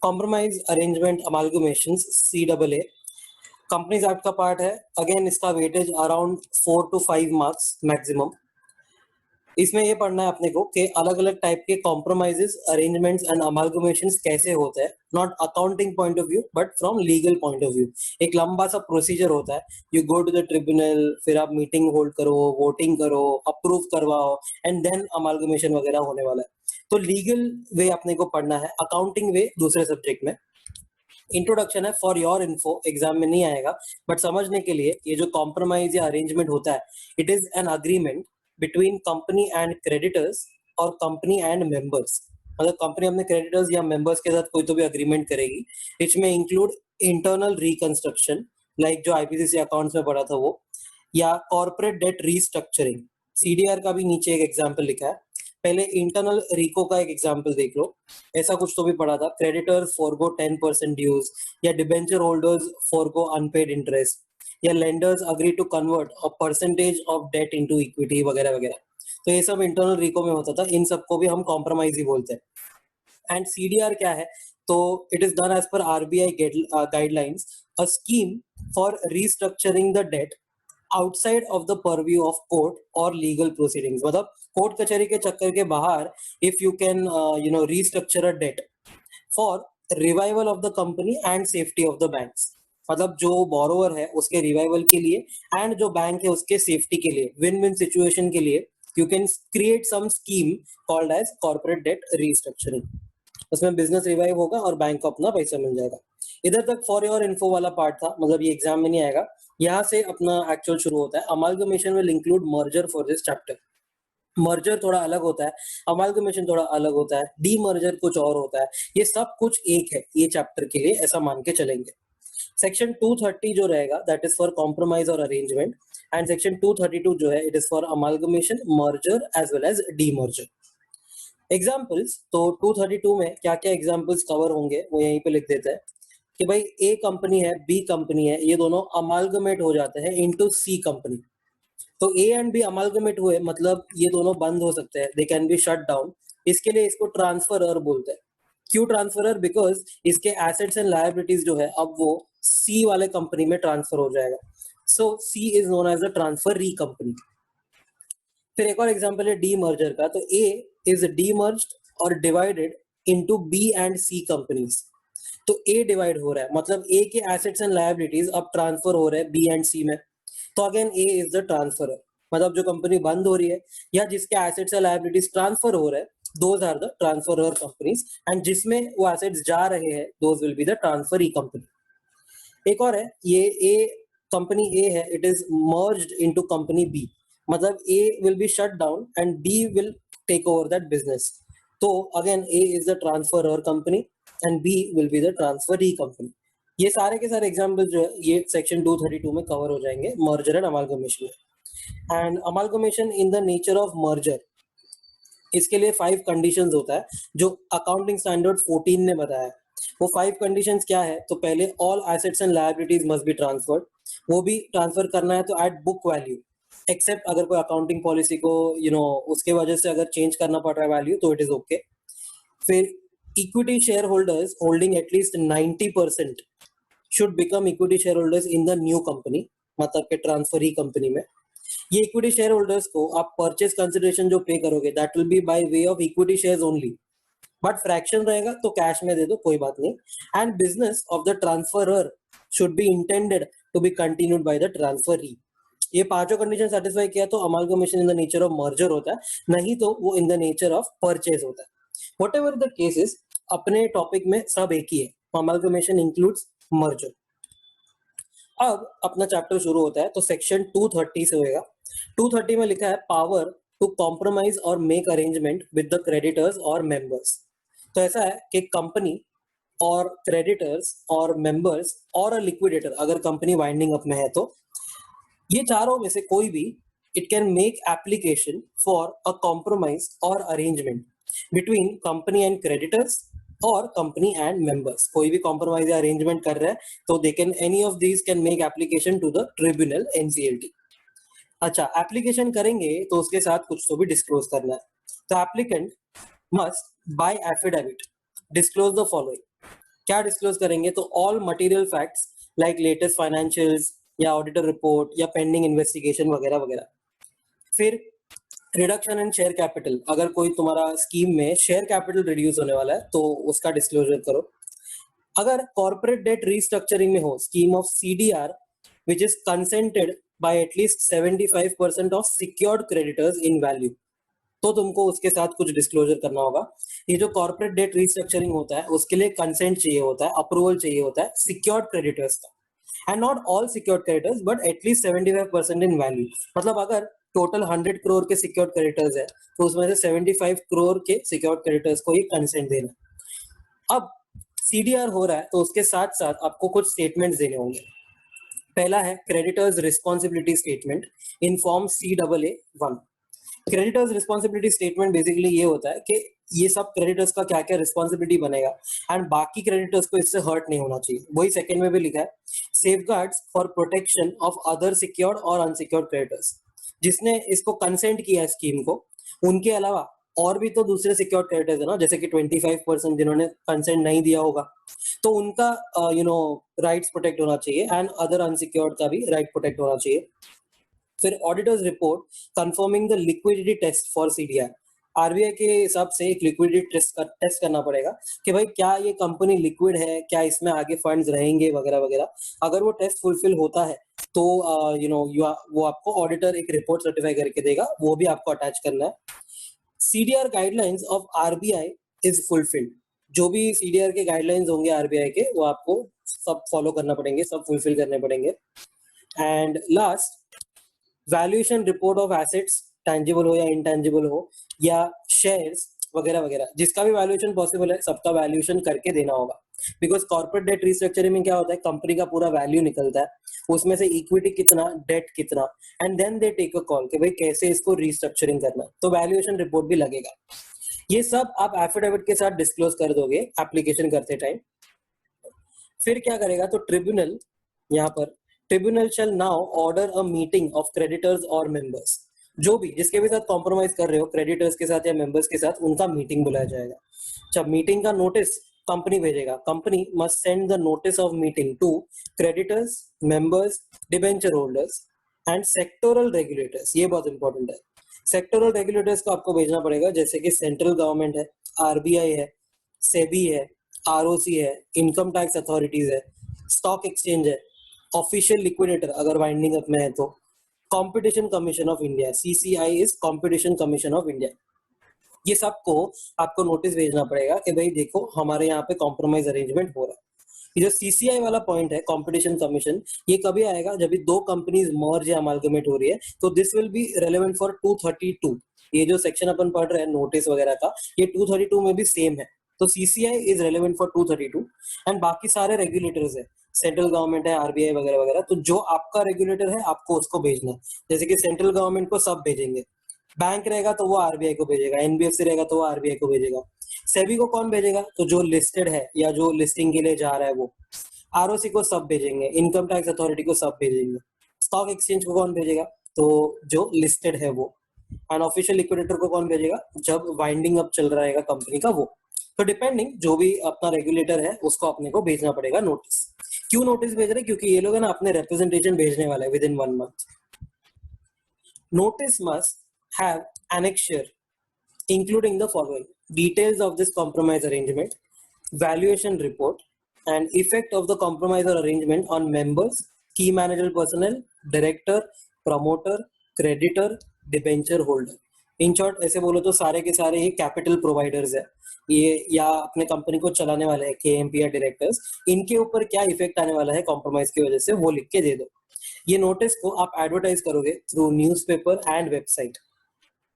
Compromise arrangement amalgamations CAA companies act का part है। Again इसका weightage around 4 to 5 marks maximum. इसमें ये पढ़ना है अपने को कि अलग अलग टाइप के कॉम्प्रोमाइजेस अरेंजमेंट्स एंड अमालगमेशंस कैसे होते हैं, not accounting point of view but from legal point of view. एक लंबा सा प्रोसीजर होता है, you go to the tribunal, फिर आप मीटिंग होल्ड करो, वोटिंग करो, अप्रूव करवाओ एंड देन अमालगमेशन वगैरह होने वाला है। तो लीगल वे अपने को पढ़ना है, अकाउंटिंग वे दूसरे सब्जेक्ट में। इंट्रोडक्शन है फॉर योर इन्फो, एग्जाम में नहीं आएगा बट समझने के लिए, ये जो कॉम्प्रोमाइज या अरेंजमेंट होता है, it is an agreement between company and creditors और कंपनी एंड मेंबर्स। मतलब कंपनी अपने क्रेडिटर्स या मेंबर्स के साथ कोई तो भी अग्रीमेंट करेगी, इसमें इंक्लूड इंटरनल रिकंस्ट्रक्शन, लाइक जो आईपीसीसी अकाउंट्स में पढ़ा था वो, या कॉर्पोरेट डेट रीस्ट्रक्चरिंग। सीडीआर का भी नीचे एक एग्जाम्पल लिखा है। पहले इंटरनल रिको का एक एग्जाम्पल देख लो, ऐसा कुछ तो भी पढ़ा था, क्रेडिटर्स फॉरगो 10% ड्यूज, या debenture holders forgo unpaid interest, या lenders agree to convert a percentage of debt into equity वगैरह वगैरह। तो ये सब इंटरनल रिको में होता था, इन सबको भी हम कॉम्प्रोमाइज ही बोलते हैं। एंड सीडीआर क्या है, तो it is done as per RBI guidelines, a scheme for restructuring the debt outside of the purview of court और लीगल प्रोसीडिंग्स। मतलब कोर्ट कचहरी के चक्कर के बाहर, if you can restructure a debt for revival of the company and safety of the banks. मतलब जो borrower है उसके रिवाइवल के लिए एंड जो बैंक है उसके सेफ्टी के लिए, विन विन सिचुएशन के लिए, you can create some scheme called as corporate debt restructuring. उसमें बिजनेस रिवाइव होगा और बैंक को अपना पैसा मिल जाएगा। इधर तक फॉर योर इन्फो वाला पार्ट था, मतलब ये एग्जाम में नहीं आएगा। यहाँ से अपना एक्चुअल शुरू होता है। Amalgamation will include merger for this chapter. Merger थोड़ा अलग होता है, अमालगमेशन थोड़ा अलग होता है, डीमर्जर कुछ और होता है। ये सब कुछ एक है ये चैप्टर के लिए, ऐसा मान के चलेंगे। सेक्शन 230 जो रहेगा दैट इज फॉर कॉम्प्रोमाइज और अरेंजमेंट, एंड सेक्शन 232 जो है it is for amalgamation, merger as well as demerger. Examples, तो 232 में क्या क्या एग्जाम्पल्स कवर होंगे वो यहीं पे लिख देते हैं कि भाई ए कंपनी है, बी कंपनी है, ये दोनों अमालगमेट हो जाते हैं इनटू सी कंपनी। तो ए एंड बी अमालगमेट हुए, मतलब ये दोनों बंद हो सकते हैं, they can be shut down. इसके लिए इसको ट्रांसफरर बोलते हैं। क्यों ट्रांसफरर? बिकॉज इसके एसेट्स एंड लायबिलिटीज जो है अब वो सी वाले कंपनी में ट्रांसफर हो जाएगा। So C is known as a transferee company. फिर एक और एग्जांपल है डी मर्जर का, तो ए इज डीमर्ज्ड और divided into B and C companies. तो ए डिवाइड हो रहा है, मतलब ए के एसेट्स एंड लायबिलिटीज अब ट्रांसफर हो रहे हैं बी एंड सी में। तो again A is the transferor, मतलब जो कंपनी बंद हो रही है या जिसके एसेट्स एंड लायबिलिटीज ट्रांसफर हो रहे हैं, those are the transferor companies, and जिसमें वो एसेट्स जा रहे हैं those will be the transferee company. एक और है, ये ए कंपनी ए है, it is merged into company B, मतलब A will be shut down and B will take over that business. तो again A is the transferor company and B will be the transferee company. ये सारे के सारे example जो है ये section 232 में कवर हो जाएंगे मर्जर एंड अमालगमेशन में। And amalgamation in the nature of merger, इसके लिए 5 कंडीशंस होता है जो अकाउंटिंग स्टैंडर्ड 14 ने बताया है। वो 5 कंडीशंस क्या है, तो पहले all assets and liabilities must be transferred, वो भी ट्रांसफर करना है तो एट बुक वैल्यू, एक्सेप्ट अगर कोई अकाउंटिंग पॉलिसी को उसके वजह से अगर चेंज करना पड़ रहा है वैल्यू तो इट इज ओके। फिर equity share holders holding at least 90% should become equity share holders in the new company, मतलब के ट्रांसफरी कंपनी में। ये इक्विटी शेयर होल्डर्स को आप परचेज कंसिडरेशन जो पे करोगे that will be by way of equity shares only, but fraction रहेगा तो कैश में दे दो, कोई बात नहीं। And business of the transferor should be intended to be continued by the transferee. ये पांचों कंडीशन सेटिस्फाई किया तो amalgamation in the nature of merger होता है, नहीं तो वो in the nature of purchase होता है। व्हाटएवर द केसेस, अपने टॉपिक में सब एक ही है, अमालगमेशन इंक्लूड्स मर्जर। अब अपना चैप्टर शुरू होता है, तो सेक्शन 230 से होएगा। 230 में लिखा है पावर टू कॉम्प्रोमाइज और make arrangement with the creditors और मेंबर्स। तो ऐसा है कि कंपनी और क्रेडिटर्स और मेंबर्स और लिक्विडेटर, अगर कंपनी वाइंडिंग अप में है तो ये चारों में से कोई भी, it can make application for a compromise और arrangement between company and creditors और कंपनी एंड मेंबर्स। कोई भी कॉम्प्रोमाइज या अरेंजमेंट कर रहा है तो they can, any of these can make application to the tribunal NCLT. अच्छा, एप्लीकेशन करेंगे तो उसके साथ कुछ तो भी डिस्क्लोज करना है। तो applicant must buy affidavit disclose the following: क्या डिस्क्लोज करेंगे? तो all material facts like latest financials या ऑडिटर रिपोर्ट या पेंडिंग इन्वेस्टिगेशन वगैरह वगैरह। फिर रिडक्शन इन शेयर कैपिटल, अगर कोई तुम्हारा स्कीम में शेयर कैपिटल रिड्यूस होने वाला है तो उसका डिस्क्लोजर करो। अगर कॉर्पोरेट डेट रीस्ट्रक्चरिंग में हो, scheme of CDR which is consented bye at least 75% of secured creditors in value, तो तुमको उसके साथ कुछ डिस्क्लोजर करना होगा। ये जो कॉर्पोरेट डेट रीस्ट्रक्चरिंग होता है उसके लिए कंसेंट चाहिए होता है, अप्रूवल चाहिए होता है सिक्योर्ड क्रेडिटर्स का, and not all secured creditors but at least 75% in value. मतलब अगर टोटल 100 करोड़ के सिक्योर्ड क्रेडिटर्स है तो उसमें से 75 करोड़ के सिक्योर्ड क्रेडिटर्स को ये कंसेंट देना। अब सीडीआर हो रहा है तो उसके साथ साथ आपको कुछ स्टेटमेंट्स देने होंगे। पहला है creditors responsibility statement in form CAA1। Creditors responsibility statement basically ये होता है कि ये सब क्रेडिटर्स का क्या क्या रिस्पॉन्सिबिलिटी बनेगा एंड बाकी क्रेडिटर्स को इससे हर्ट नहीं होना चाहिए। वही सेकंड में भी लिखा है safeguards for protection of other secured और अनसिक्योर्ड क्रेडिटर्स। जिसने इसको कंसेंट किया है स्कीम को, उनके अलावा और भी तो दूसरे सिक्योर्ड क्रेडिटर्स है ना, जैसे कि 25% जिन्होंने कंसेंट नहीं दिया होगा, तो उनका राइट्स प्रोटेक्ट होना चाहिए एंड अदर अनसिक्योर्ड का भी राइट प्रोटेक्ट होना चाहिए। फिर auditors report confirming the liquidity test for CDR. RBI के हिसाब से एक लिक्विडिटी टेस्ट करना पड़ेगा कि भाई क्या ये कंपनी लिक्विड है, क्या इसमें आगे फंड्स रहेंगे वगैरह वगैरह। अगर वो टेस्ट फुलफिल होता है तो वो आपको ऑडिटर एक रिपोर्ट सर्टिफाई करके देगा, वो भी आपको अटैच करना है। CDR guidelines of RBI is fulfilled. जो भी सीडीआर के गाइडलाइंस होंगे आरबीआई के, वो आपको सब फॉलो करना पड़ेंगे, सब फुलफिल करने पड़ेंगे। And last, valuation report of assets, tangible हो या इनटैंजिबल हो या शेयर्स वगैरह वगैरह, जिसका भी वैल्यूएशन पॉसिबल है सबका वैल्यूएशन करके देना होगा। बिकॉज कॉर्पोरेट डेट रिस्ट्रक्चरिंग में क्या होता है, कंपनी का पूरा वैल्यू निकलता है, उसमें से इक्विटी कितना, डेट कितना, and then they take a call कि भाई कैसे इसको रिस्ट्रक्चरिंग करना है, तो वैल्यूएशन रिपोर्ट भी लगेगा। ये सब आप एफिडेविट के साथ डिस्क्लोज कर दोगे एप्लीकेशन करते टाइम। फिर क्या करेगा, तो ट्रिब्यूनल, यहाँ पर tribunal shell now order a meeting of creditors और मेंबर्स। जो भी जिसके भी साथ कॉम्प्रोमाइज कर रहे हो, क्रेडिटर्स के साथ या मेंबर्स के साथ, उनका मीटिंग बुलाया जाएगा। जब मीटिंग का नोटिस कंपनी भेजेगा, company must send the notice of meeting to creditors, members, debenture holders and sectoral regulators. ये बहुत इंपॉर्टेंट है। सेक्टोरल रेगुलेटर्स को आपको भेजना पड़ेगा, जैसे कि सेंट्रल गवर्नमेंट है, आरबीआई है, सेबी है, आरओसी है, इनकम टैक्स अथॉरिटीज है, स्टॉक एक्सचेंज है, ऑफिशियल लिक्विडेटर अगर वाइंडिंग अप में है तो, competition commission of India, CCI is competition commission of India. ये सबको आपको नोटिस भेजना पड़ेगा कि भाई देखो हमारे यहाँ पे कॉम्प्रोमाइज अरेंजमेंट हो रहा है। ये जो सीसीआई वाला पॉइंट है, कंपटीशन कमीशन, ये कभी आएगा जब दो कंपनीज मर्ज या अमालगमेट हो रही है, तो this will be relevant for 232। ये जो सेक्शन अपन पढ़ रहे हैं नोटिस वगैरह का, ये 232 में भी सेम है। तो CCI is relevant for 232 and बाकी सारे रेगुलेटर्स है, सेंट्रल गवर्नमेंट है, आरबीआई वगैरह वगैरह, तो जो आपका रेगुलेटर है आपको उसको भेजना है। जैसे कि सेंट्रल गवर्नमेंट को सब भेजेंगे, बैंक रहेगा तो वो आरबीआई को भेजेगा, एनबीएफसी रहेगा तो वो आरबीआई को भेजेगा। सेबी को कौन भेजेगा, तो जो लिस्टेड है या जो लिस्टिंग के लिए जा रहा है वो। आरओसी को सब भेजेंगे, इनकम टैक्स अथॉरिटी को सब भेजेंगे। स्टॉक एक्सचेंज को कौन भेजेगा, तो जो लिस्टेड है वो। एंड ऑफिशियल लिक्विडेटर को कौन भेजेगा, जब वाइंडिंग अप चल रहा है कंपनी का वो। तो डिपेंडिंग जो भी अपना रेगुलेटर है उसको अपने को भेजना पड़ेगा नोटिस। क्यों नोटिस भेज रहे, क्योंकि ये लोग है ना अपने रिप्रेजेंटेशन भेजने वाला है with in 1 month। Notice must have annexure including the following: details of this compromise arrangement, valuation report, and effect of the compromise or arrangement on members, key managerial personnel, director, promoter, creditor, debenture holder। In short ऐसे बोलो तो सारे के सारे ये capital providers है, ये या अपने कंपनी को चलाने वाले हैं, केएमपी या डायरेक्टर्स, इनके ऊपर क्या इफेक्ट आने वाला है कॉम्प्रोमाइज की वजह से, वो लिख के दे दो। ये नोटिस को आप एडवर्टाइज करोगे थ्रू न्यूज़पेपर एंड वेबसाइट।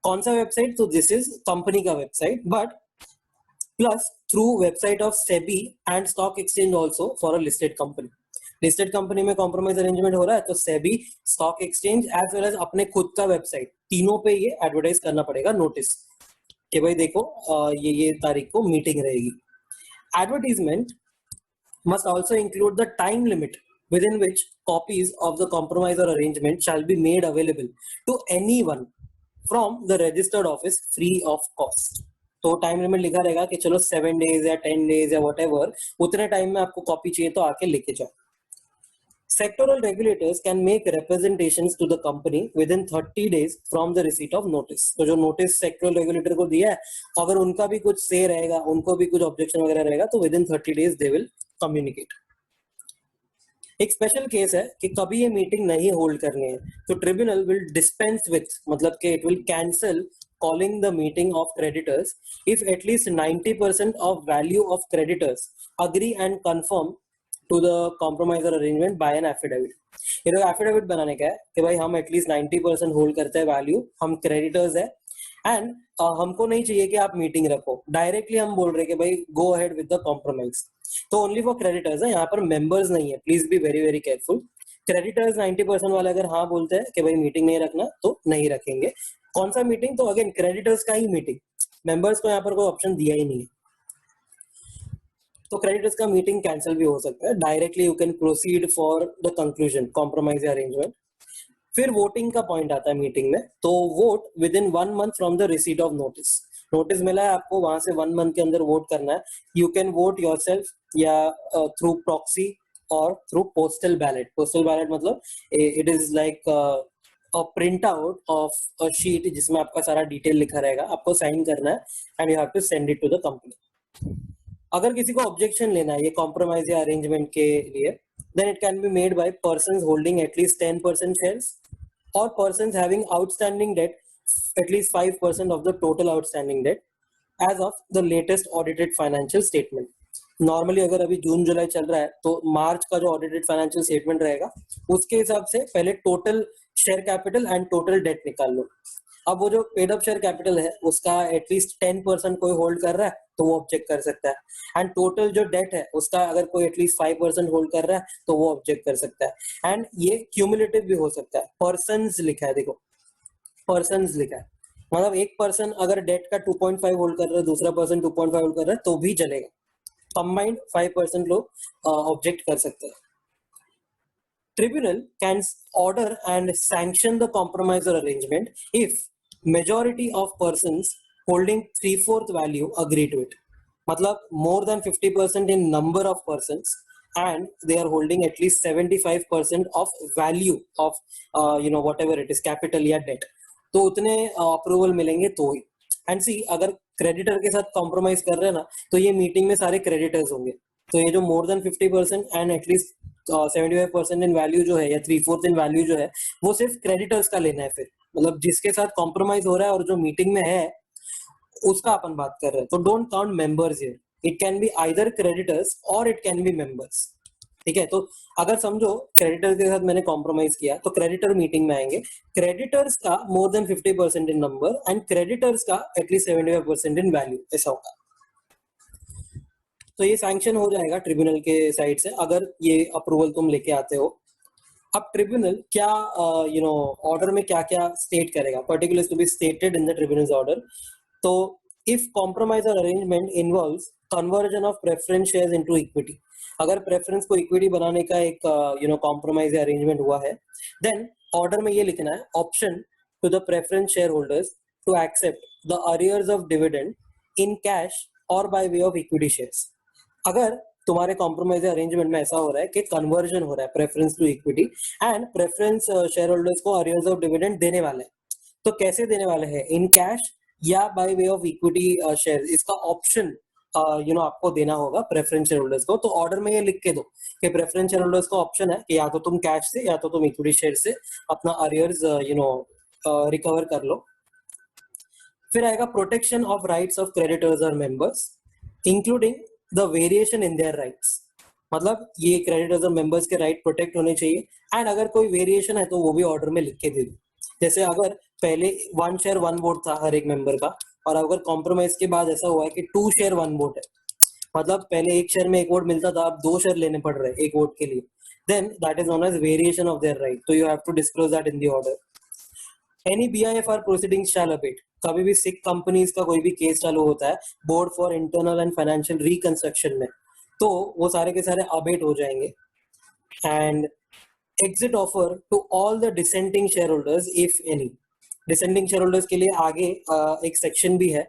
कौन सा वेबसाइट, तो दिस इज कंपनी का website, but plus through website of SEBI and stock exchange also for a listed company. Listed company में कॉम्प्रोमाइज अरेंजमेंट हो रहा है तो SEBI, stock exchange as well as अपने खुद का वेबसाइट, तीनों पे ये एडवर्टाइज करना पड़ेगा नोटिस कि भाई देखो ये तारीख को मीटिंग रहेगी। Advertisement must also include the time limit within which copies of the compromise or arrangement shall be made available to anyone from the registered office free of cost। तो टाइम लिमिट लिखा रहेगा कि चलो 7 days या 10 days या whatever, उतने time में आपको कॉपी चाहिए तो आके लेके जाओ. Sectoral regulators can make representations to the company within 30 days from the receipt of notice. तो जो notice sectoral regulator को दिया है, अगर उनका भी कुछ say रहेगा, उनको भी कुछ objection वगैरह रहेगा, तो within 30 days they will communicate. एक स्पेशल केस है कि कभी ये मीटिंग नहीं होल्ड करनी है, तो ट्रिब्यूनल विल डिस्पेंस विथ, मतलब कि it will cancel calling the meeting of creditors if at least 90% of value of creditors agree and confirm to the compromise or arrangement by an affidavit. ये लोग एफिडेविट बनाने का है कि भाई हम एटलीस्ट 90% होल्ड करते हैं वैल्यू, हम क्रेडिटर्स है एंड हमको नहीं चाहिए कि आप मीटिंग रखो. डायरेक्टली हम बोल रहे हैं कि भाई go ahead with the compromise. तो ओनली फॉर क्रेडिटर्स है, यहाँ पर मेंबर्स नहीं है. Please be very very careful. Creditors 90% वाले अगर हाँ बोलते हैं कि भाई मीटिंग नहीं रखना तो नहीं रखेंगे. कौन सा मीटिंग? तो अगेन क्रेडिटर्स का ही मीटिंग. मेंबर्स को यहाँ पर कोई ऑप्शन दिया ही नहीं है. तो क्रेडिटर्स का मीटिंग कैंसिल भी हो सकता है. Directly you can proceed for the conclusion compromise arrangement. फिर वोटिंग का पॉइंट आता है मीटिंग में. तो vote with in 1 month from the receipt of notice. Notice मिला है आपको, वहां से 1 month के अंदर वोट करना है. यू कैन वोट योरसेल्फ या थ्रू प्रॉक्सी और through postal ballot. Postal ballot मतलब it is like a print out of a sheet जिसमें आपका सारा डिटेल लिखा रहेगा, आपको साइन करना है and you have to send it to the company. अगर किसी को ऑब्जेक्शन लेना है ये कॉम्प्रोमाइज या अरेंजमेंट के लिए, then it can be made by persons holding at least 10% shares or persons having outstanding debt at least 5% of the total outstanding debt as of the latest audited financial statement. Normally अगर अभी जून जुलाई चल रहा है तो मार्च का जो audited financial statement रहेगा उसके हिसाब से पहले total share capital and total date निकाल लो. अब वो जो पेड अप शेयर कैपिटल है उसका एटलीस्ट 10% कोई होल्ड कर रहा है तो वो ऑब्जेक्ट कर सकता है. एंड टोटल जो डेट है उसका अगर कोई एटलीस्ट 5% होल्ड कर रहा है तो वो ऑब्जेक्ट कर सकता है. एंड ये क्यूमुलेटिव भी हो सकता है. पर्सन्स लिखा है, देखो पर्सन्स लिखा है, मतलब एक पर्सन अगर डेट का 2.5 होल्ड कर रहा है, दूसरा पर्सन 2.5 होल्ड कर रहा है तो भी चलेगा. कंबाइंड 5% लोग ऑब्जेक्ट कर सकते हैं. Tribunal can order and sanction the compromise or arrangement if majority of persons holding 3/4 value agree to it. मतलब more than 50% in number of persons and they are holding at least 75% of value of whatever it is, capital या debt. तो उतने approval मिलेंगे तो ही. And सी अगर creditor के साथ compromise कर रहे हैं ना तो ये मीटिंग में सारे क्रेडिटर्स होंगे. तो ये जो मोर than 50% and at least 75% in value जो है या 3/4 इन वैल्यू जो है वो सिर्फ क्रेडिटर्स का लेना है. फिर मतलब जिसके साथ कॉम्प्रोमाइज हो रहा है और जो मीटिंग में है उसका अपन बात कर रहे हैं. तो don't count members here. It can be either creditors और इट कैन बी मेंबर्स. ठीक है, तो अगर समझो क्रेडिटर के साथ मैंने कॉम्प्रोमाइज किया तो क्रेडिटर मीटिंग में आएंगे. क्रेडिटर्स का मोर than 50% in number and creditors का एटलीस्ट 75% इन वैल्यू, ऐसा होगा. तो ये सैंक्शन हो जाएगा ट्रिब्यूनल के साइड से अगर ये अप्रूवल तुम लेके आते हो. अब ट्रिब्यूनल क्या ऑर्डर में क्या क्या स्टेट करेगा, particulars to be stated in the tribunal's order. तो इफ कॉम्प्रोमाइज और arrangement involves conversion of preference shares into equity, अगर प्रेफरेंस को इक्विटी बनाने का एक कॉम्प्रोमाइज या अरेंजमेंट हुआ है, देन ऑर्डर में ये लिखना है option to the preference share holders to accept the arrears of dividend in cash और by way of equity shares. अगर तुम्हारे कॉम्प्रोमाइज अरेंजमेंट में ऐसा हो रहा है कि कन्वर्जन हो रहा है preference to equity and preference share holders को अरियर्स ऑफ डिविडेंड देने वाले हैं, तो कैसे देने वाले हैं, इन कैश या by way of equity share, इसका ऑप्शन आपको देना होगा प्रेफरेंस शेयर होल्डर्स को. तो ऑर्डर में ये लिख के दो कि प्रेफरेंस शेयर होल्डर्स को ऑप्शन है कि या तो तुम कैश से या तो तुम इक्विटी शेयर से अपना अरियर्स रिकवर कर लो. फिर आएगा protection of rights of creditors और members including the variation in their rights. मतलब ये क्रेडिटर्स और मेंबर्स के राइट प्रोटेक्ट होने चाहिए एंड अगर कोई वेरिएशन है तो वो भी ऑर्डर में लिख के दे दो. जैसे अगर पहले 1 शेयर 1 वोट था हर एक मेंबर का और अगर कॉम्प्रोमाइज के बाद ऐसा हुआ है कि 2 शेयर 1 वोट है, मतलब पहले 1 शेयर में 1 वोट मिलता था, अब 2 शेयर लेने पड़ रहे हैं 1 वोट के लिए, then that is known as variation of their right. तो you have to disclose that in the order. Any BIFR proceedings shall abate. कभी भी सिक कंपनीज का कोई भी केस चालू होता है board for internal and financial reconstruction में, तो वो सारे के सारे अबेट हो जाएंगे. And exit offer to all the dissenting share holders if any. Dissenting share holders के लिए आगे एक सेक्शन भी है.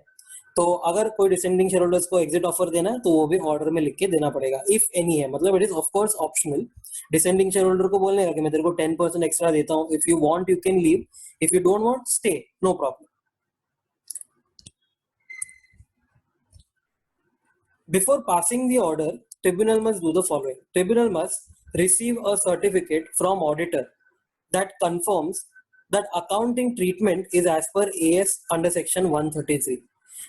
तो अगर कोई डिसेंडिंग शेयर होल्डर्स को एग्जिट ऑफर देना है तो वो भी ऑर्डर में लिख के देना पड़ेगा, इफ एनी है, मतलब it is of course optional. Descending share holder को बोलने का कि मैं तेरे को 10% एक्स्ट्रा देता हूँ, if you want you can leave, if you don't want stay, no problem. Before passing the order, tribunal must do the following. Tribunal must receive a certificate from auditor that confirms that accounting treatment is as per AS under section 133.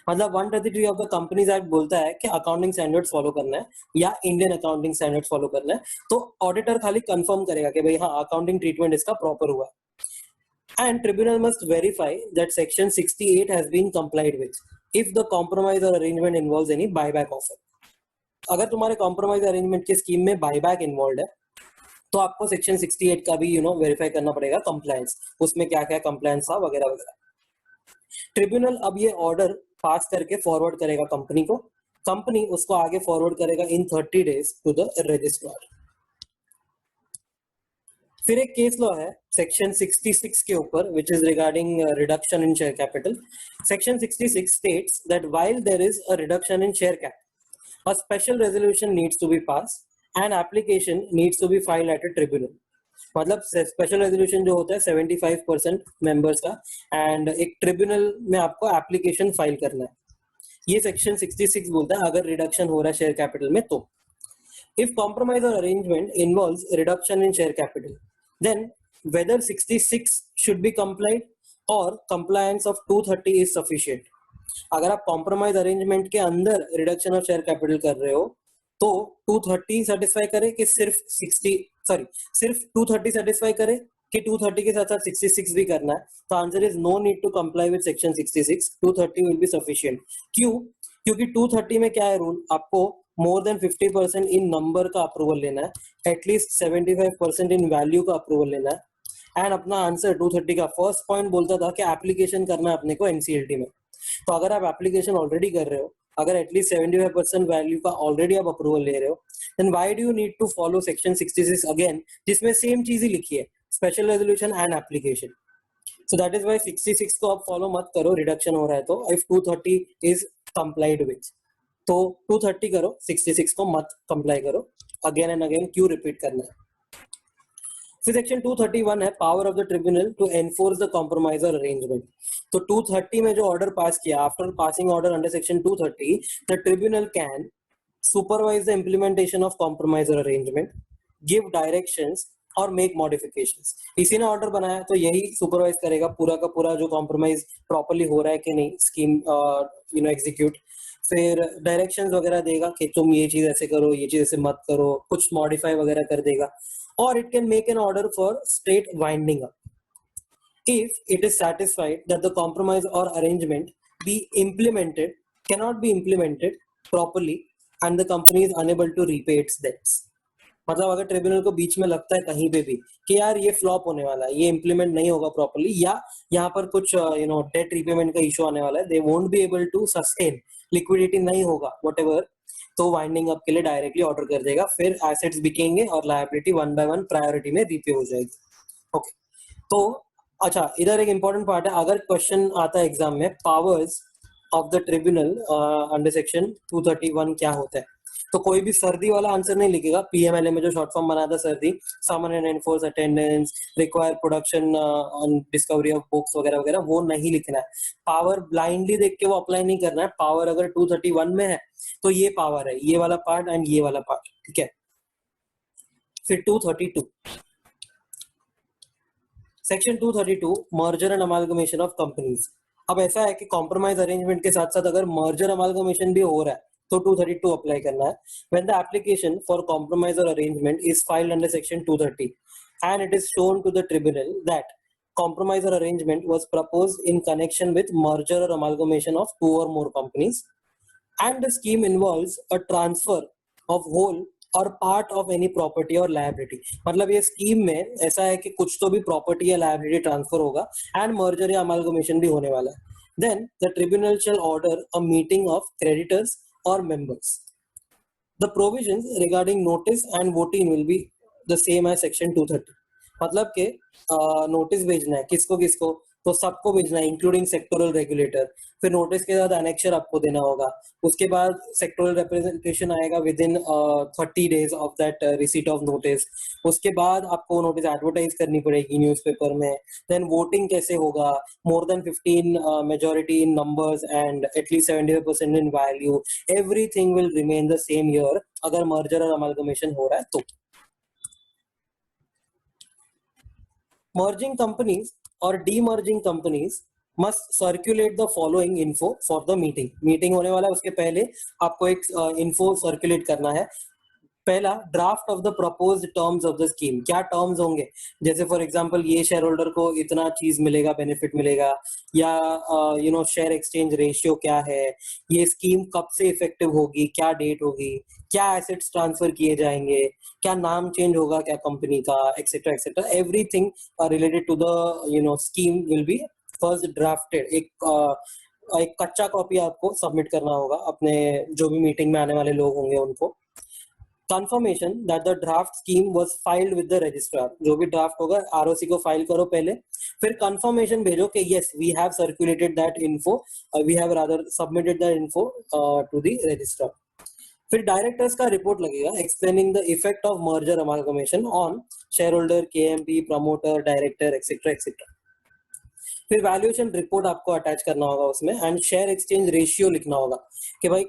मतलब 133 of the companies act बोलता है कि accounting standards follow करना है या Indian accounting standards follow करना है, तो ऑडिटर खाली कंफर्म करेगा कि भाई हाँ अकाउंटिंग ट्रीटमेंट इसका प्रॉपर हुआ है। And tribunal must verify that section 68 has been complied with if the compromise or arrangement involves any buyback offer. अगर तुम्हारे कॉम्प्रोमाइज अरेंजमेंट के स्कीम में बायबैक इन्वॉल्व है तो आपको सेक्शन 68 का भी वेरीफाई करना पड़ेगा कंप्लायंस, उसमें क्या क्या कंप्लायंस था वगैरह वगैरह। ट्रिब्यूनल अब ये ऑर्डर पास करके फॉरवर्ड करेगा कंपनी को, कंपनी उसको आगे फॉरवर्ड करेगा इन 30 days टू द रजिस्ट्रार। फिर एक केस लॉ है सेक्शन 66 के ऊपर which is regarding reduction in share capital. Section 66 states that while there is a reduction in share cap, a special resolution needs to be passed and application needs to be filed at a tribunal. मतलब special resolution जो होता है 75% members का and एक tribunal में आपको application file करना है, ये सेक्शन 66 बोलता है अगर रिडक्शन हो रहा है शेयर कैपिटल में तो। इफ कॉम्प्रोमाइज और arrangement involves reduction in share capital, then whether 66 should be complied or compliance of 230 is sufficient. अगर आप कॉम्प्रोमाइज अरेंजमेंट के अंदर रिडक्शन ऑफ शेयर कैपिटल कर रहे हो तो 230 सेटिस्फाई करे कि सिर्फ 230 सेटिस्फाई करे कि 230 के साथ साथ 66 भी करना है, तो answer is no need to comply with section 66, 230 will be sufficient. क्यों? क्योंकि 230 में क्या है रूल, आपको मोर देन 50% इन नंबर का अप्रूवल लेना है, एटलीस्ट 75% इन वैल्यू का अप्रूवल लेना है। एंड अपना आंसर 230 का फर्स्ट पॉइंट बोलता था कि एप्लीकेशन करना है अपने को एनसीएलटी में, तो अगर आप एप्लीकेशन ऑलरेडी कर रहे हो, अगर एटलीस्ट 75% वैल्यू का ऑलरेडी आप अप्रूवल ले रहे हो, then why do you need to follow section 66 again, जिसमें सेम चीज ही लिखी है, special resolution and application. So that is why 66 को आप फॉलो मत करो, रिडक्शन हो रहा है तो। इफ 230 इज कंप्लाइड विद तो 230 करो, 66 को मत कंप्लाई करो। अगेन एंड अगेन क्यों रिपीट करना है? फिर सेक्शन 231 है power of the tribunal to enforce the compromise और अरेंजमेंट। तो 230 में जो ऑर्डर पास किया, after passing order under section 230, the tribunal can supervise the implementation of compromise और अरेंजमेंट, गिव डायरेक्शंस और मेक मॉडिफिकेशंस। इसी ने ऑर्डर बनाया तो यही सुपरवाइज करेगा पूरा का पूरा जो कॉम्प्रोमाइज प्रॉपर्ली हो रहा है कि नहीं, स्कीम एग्जीक्यूट। फिर डायरेक्शंस वगैरह देगा कि तुम ये चीज ऐसे करो, ये चीज ऐसे मत करो, कुछ मॉडिफाई वगैरह कर देगा। और it can make N order for straight winding up if it is satisfied that the compromise or arrangement cannot be implemented properly and the company is unable to repay its debts. मतलब अगर tribunal को बीच में लगता है कहीं पे भी कि यार ये फ्लॉप होने वाला है, ये इम्प्लीमेंट नहीं होगा प्रॉपर्ली, या यहाँ पर कुछ डेट रीपेमेंट का इशू आने वाला है, they won't be able to sustain, liquidity नहीं होगा व्हाटएवर, तो वाइंडिंग अप के लिए डायरेक्टली ऑर्डर कर देगा। फिर एसेट्स बिकेंगे और liability one by one priority में रीपे हो जाएगी। ओके, तो अच्छा इधर एक इंपॉर्टेंट पार्ट है, अगर क्वेश्चन आता है एग्जाम में powers of the tribunal under section 231 क्या होता है, तो कोई भी सर्दी वाला आंसर नहीं लिखेगा। पीएमएलए में जो शॉर्ट फॉर्म बना था सर्दी, summon and enforce attendance, require production on discovery of books वगैरह वगैरह, वो नहीं लिखना है। पावर ब्लाइंडली देख के वो अप्लाई नहीं करना है। पावर अगर 231 में है तो ये पावर है, ये वाला पार्ट एंड ये वाला पार्ट, ठीक है। फिर 232 section 232 merger and amalgamation of companies. अब ऐसा है कि कॉम्प्रोमाइज अरेंजमेंट के साथ साथ अगर मर्जर अमालगमेशन भी हो रहा है तो 232 अप्लाई करना है। when the application for compromise or arrangement is filed under section 230 and it is shown to the tribunal that compromise or arrangement was proposed in connection with merger or amalgamation of two or more companies and the scheme involves a transfer of whole और part of any property और liability, मतलब ये scheme में ऐसा है कि कुछ तो भी प्रॉपर्टी या लायबिलिटी ट्रांसफर होगा एंड मर्जर या अमालगमेशन भी होने वाला है, then the tribunal shall order a meeting of creditors और members. The provisions regarding notice and voting will be the same as section 230। मतलब के नोटिस भेजना है किसको किसको, तो सबको भेजना है इंक्लूडिंग सेक्टोरल रेगुलेटर। फिर नोटिस के साथ एनेक्चर आपको देना होगा। उसके बाद सेक्टोरल रिप्रेजेंटेशन आएगा with in 30 days of that receipt of notice. उसके बाद आपको नोटिस एडवर्टाइज करनी पड़ेगी न्यूज़पेपर में। देन वोटिंग कैसे होगा, more than 15 majority in numbers and at least 75% in value, everything will remain the same year अगर मर्जर और अमालगमेशन हो रहा है तो। Merging companies or demerging companies must circulate the following info for the meeting. Meeting होने वाला है, उसके पहले आपको एक info circulate करना है। पहला, draft of the proposed terms of the scheme. क्या टर्म्स होंगे, जैसे फॉर एग्जांपल ये शेयर होल्डर को इतना चीज मिलेगा, बेनिफिट मिलेगा, या शेयर एक्सचेंज रेशियो क्या है, ये स्कीम कब से इफेक्टिव होगी, क्या डेट होगी, क्या एसेट्स ट्रांसफर किए जाएंगे, क्या नाम चेंज होगा क्या कंपनी का, etcetera etcetera, everything related to the scheme will be first drafted. एक कच्चा कॉपी आपको सबमिट करना होगा अपने जो भी मीटिंग में आने वाले लोग होंगे उनको। confirmation that the draft scheme was filed with the registrar, जो भी ड्राफ्ट होगा आरओसी को फाइल करो पहले, फिर confirmation भेजो कि yes we have circulated that info, we have rather submitted that info to the registrar। फिर डायरेक्टर्स का रिपोर्ट लगेगा explaining the effect of merger amalgamation on share holder, KMP, promoter, director etcetera etcetera. फिर valuation report आपको attach करना होगा उसमें, and share exchange ratio लिखना होगा कि भाई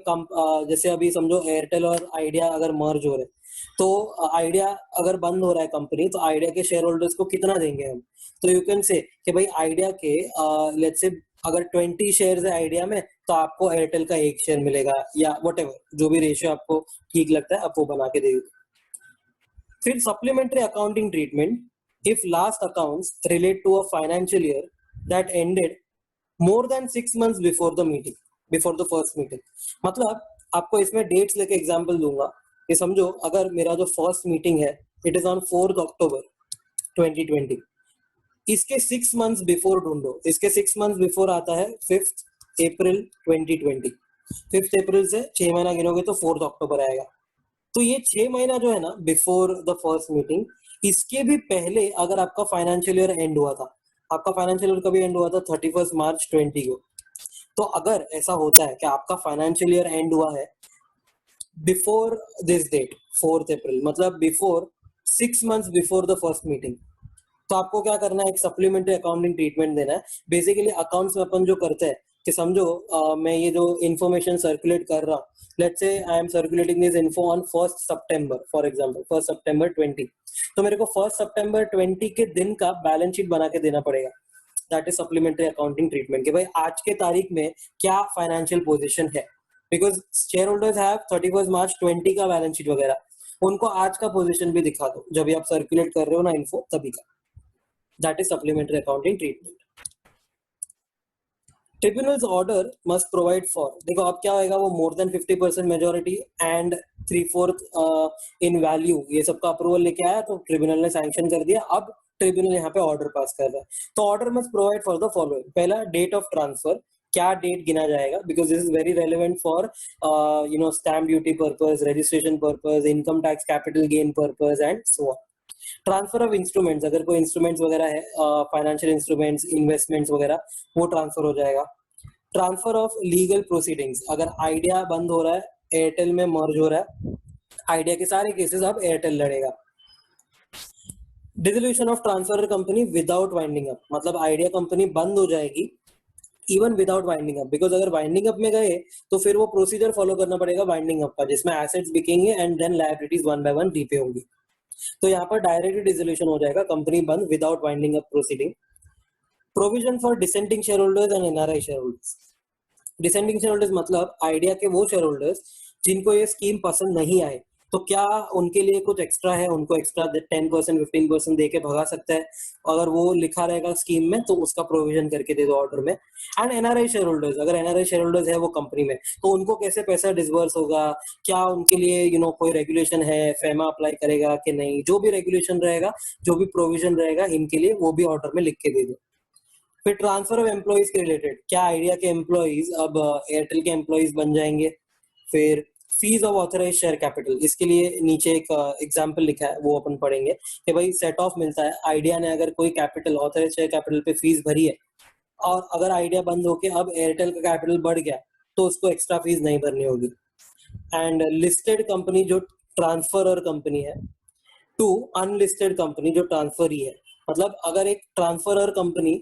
जैसे अभी समझो एयरटेल और आइडिया अगर मर्ज हो रहे, तो आइडिया अगर बंद हो रहा है कंपनी, तो आइडिया के शेयर होल्डर्स को कितना देंगे हम। तो यू कैन से कि भाई आइडिया के लेट्स से अगर 20 शेयर है आइडिया में, तो आपको एयरटेल का 1 शेयर मिलेगा, या व्हाटएवर जो भी रेशियो आपको ठीक लगता है आप वो बना के देंगे। फिर supplementary accounting treatment, if last accounts relate to a financial year that ended more than 6 months before the meeting, before the first meeting। मतलब आपको इसमें डेट्स लेके एग्जांपल दूंगा कि समझो अगर मेरा जो फर्स्ट मीटिंग है इट इज ऑन 4 अक्टूबर 2020, इसके 6 मंथ्स बिफोर ढूंढो। इसके 6 मंथ्स बिफोर आता है 5 अप्रैल 2020। 5 अप्रैल से 6 महीना गिनोगे तो 4 अक्टूबर आएगा। तो ये 6 महीना जो है ना बिफोर द फर्स्ट मीटिंग, इसके भी पहले अगर आपका फाइनेंशियल ईयर एंड हुआ था, आपका फाइनेंशियल ईयर कभी एंड हुआ था 31 मार्च 20 को, तो अगर ऐसा होता है कि आपका फाइनेंशियल ईयर एंड हुआ है बिफोर दिस डेट 4 अप्रैल, मतलब before 6 months before the first meeting, तो आपको क्या करना है, एक सप्लीमेंट्री अकाउंटिंग ट्रीटमेंट देना है। बेसिकली अकाउंट्स में अपन जो करते हैं कि समझो मैं ये जो इन्फॉर्मेशन सर्कुलेट कर रहा हूँ, let's say I am circulating this info on 1 September for example, 1 सितंबर 20, तो मेरे को 1 सितंबर 20 के दिन का बैलेंस शीट बना के देना पड़ेगा। That is supplementary accounting treatment कि भाई आज के तारीख में क्या फाइनेंशियल पोजीशन है, बिकॉज शेयर होल्डर्स हैव 31 मार्च 20 का बैलेंस शीट वगैरह, उनको आज का पोजीशन भी दिखा दो जब भी आप सर्कुलेट कर रहे हो ना इन्फो तभी का। That is supplementary accounting treatment. Tribunals order must provide for, देखो अब क्या होगा, वो मोर than 50% majority and 3/4 in value, ये सबका अप्रूवल लेके आया तो ट्रिब्यूनल ने सैंक्शन कर दिया। अब ट्रिब्यूनल यहाँ पे ऑर्डर पास कर रहा है, तो order must provide for the following. पहला, डेट ऑफ ट्रांसफर, क्या डेट गिना जाएगा, because this is very relevant for stamp duty purpose, registration purpose, income tax, capital gain purpose and so on. Transfer of instruments, अगर कोई instruments वगैरह है, financial instruments, investments वगैरह, वो ट्रांसफर हो जाएगा। ट्रांसफर ऑफ लीगल प्रोसीडिंग्स, अगर idea बंद हो रहा है, एयरटेल में मर्ज हो रहा है, आइडिया के सारे केसेस अब एयरटेल लड़ेगा। Dissolution of transfer company without winding up, मतलब आइडिया कंपनी बंद हो जाएगी even without winding up, because अगर वाइंडिंग अप में गए तो फिर वो प्रोसीजर फॉलो करना पड़ेगा वाइंडिंग अप का, जिसमें एसेट्स बिकेंगे and then liabilities 1 by 1 repay होंगी। तो यहाँ पर डायरेक्ट डिसोल्यूशन हो जाएगा, कंपनी बंद without winding up proceeding. Provision for descending share holders and NRI share holders. Descending share holders मतलब आइडिया के वो शेयर होल्डर्स जिनको ये स्कीम पसंद नहीं आए, तो क्या उनके लिए कुछ एक्स्ट्रा है, उनको एक्स्ट्रा 10% 15% दे के भगा सकता है, अगर वो लिखा रहेगा स्कीम में तो उसका प्रोविजन करके दे दो ऑर्डर में। एंड एनआरआई शेयर होल्डर्स, अगर एनआरआई शेयर होल्डर्स है वो कंपनी में, तो उनको कैसे पैसा डिसबर्स होगा, क्या उनके लिए कोई रेगुलेशन है, फेमा अप्लाई करेगा कि नहीं, जो भी रेगुलेशन रहेगा, जो भी प्रोविजन रहेगा इनके लिए वो भी ऑर्डर में लिख के दे दो। फिर ट्रांसफर ऑफ एम्प्लॉइज के रिलेटेड, क्या आइडिया के एम्प्लॉइज अब एयरटेल के एम्प्लॉइज बन जाएंगे, फिर fees of authorise share capital, इसके लिए नीचे एक एग्जांपल लिखा है, वो अपन पढ़ेंगे कि भाई सेट ऑफ मिलता है, आइडिया ने अगर कोई कैपिटल ऑथराइज शेयर कैपिटल पे फीस भरी है और अगर आइडिया बंद होके अब एयरटेल का कैपिटल बढ़ गया तो उसको एक्स्ट्रा फीस नहीं भरनी होगी। एंड लिस्टेड कंपनी जो ट्रांसफरर कंपनी है टू अनलिस्टेड कंपनी जो ट्रांसफर ही है, मतलब अगर एक ट्रांसफरर कंपनी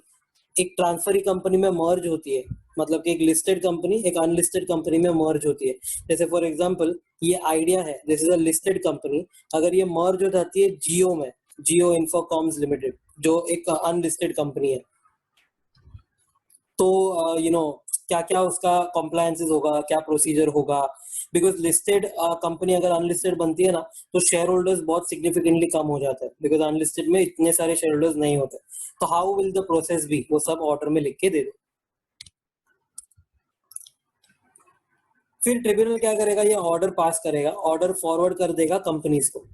एक ट्रांसफरी कंपनी में मर्ज होती है, मतलब कि एक लिस्टेड कंपनी एक अनलिस्टेड कंपनी में मर्ज होती है, जैसे फॉर एग्जांपल ये आइडिया है, this is a listed company, अगर ये मर्ज हो जाती है जियो में, जियो इंफोकॉम्स लिमिटेड जो एक अनलिस्टेड कंपनी है, तो क्या क्या उसका कॉम्प्लायंसेस होगा, क्या प्रोसीजर होगा, बिकॉज लिस्टेड कंपनी अगर अनलिस्टेड बनती है ना तो शेयर होल्डर्स बहुत सिग्निफिकेंटली कम हो जाते हैं, बिकॉज अनलिस्टेड में इतने सारे शेयर होल्डर्स नहीं होते। तो how will the process be, वो सब ऑर्डर में लिख के दे दो। फिर ट्रिब्यूनल क्या करेगा, ये ऑर्डर पास करेगा, ऑर्डर फॉरवर्ड कर देगा कंपनीज को।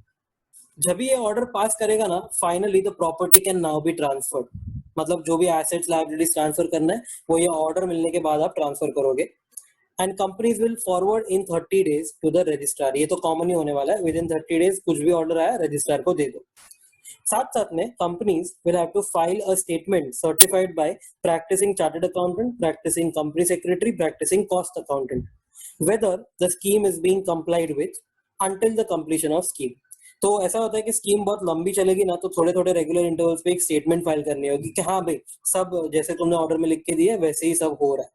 जब ये ऑर्डर पास करेगा ना, finally the property can now be transferred, मतलब जो भी एसेट्स लायबिलिटीज ट्रांसफर करना है वो ये ऑर्डर मिलने के बाद आप ट्रांसफर करोगे। And companies will forward in 30 days to the registrar, ये तो कॉमन ही होने वाला है, विद इन 30 डेज कुछ भी ऑर्डर आया रजिस्ट्रार को दे दो। साथ साथ में companies will have to file a statement certified by practising chartered accountant, practising company secretary, practising cost accountant, whether the scheme is being complied with until the completion of scheme। तो ऐसा होता है कि स्कीम बहुत लंबी चलेगी ना तो थोड़े थोड़े रेगुलर इंटरवल्स पे एक स्टेटमेंट फाइल करनी होगी कि हाँ भाई सब जैसे तुमने ऑर्डर में लिख के दिया वैसे ही सब हो रहा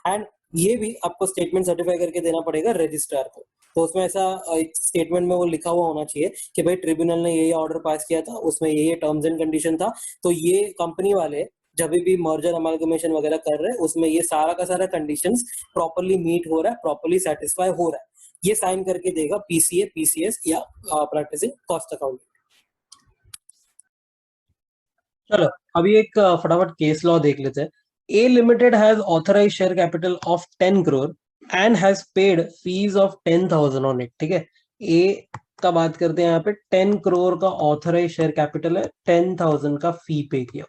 है। एंड ये भी आपको स्टेटमेंट सर्टिफाई करके देना पड़ेगा रजिस्ट्रार को। तो उसमें ऐसा एक स्टेटमेंट में वो लिखा हुआ होना चाहिए कि भाई ट्रिब्यूनल ने ये ऑर्डर पास किया था, उसमें ये टर्म्स एंड कंडीशन था, तो ये कंपनी वाले जब भी मर्जर अमालगमेशन वगैरह कर रहे हैं उसमें ये सारा का सारा कंडीशंस प्रॉपर्ली मीट हो रहा है, प्रॉपर्ली सेटिस्फाई हो रहा है, ये साइन करके देगा पीसीए, पीसीएस या प्रैक्टिसिंग कॉस्ट अकाउंट। चलो अभी एक फटाफट केस लॉ देख लेते हैं। A limited has authorise share capital of 10 crore and has paid fees of 10,000 on it. ठीक है, ए का बात करते हैं यहाँ पे, 10 करोड़ का ऑथराइज शेयर कैपिटल है, 10,000 का फी पे किया।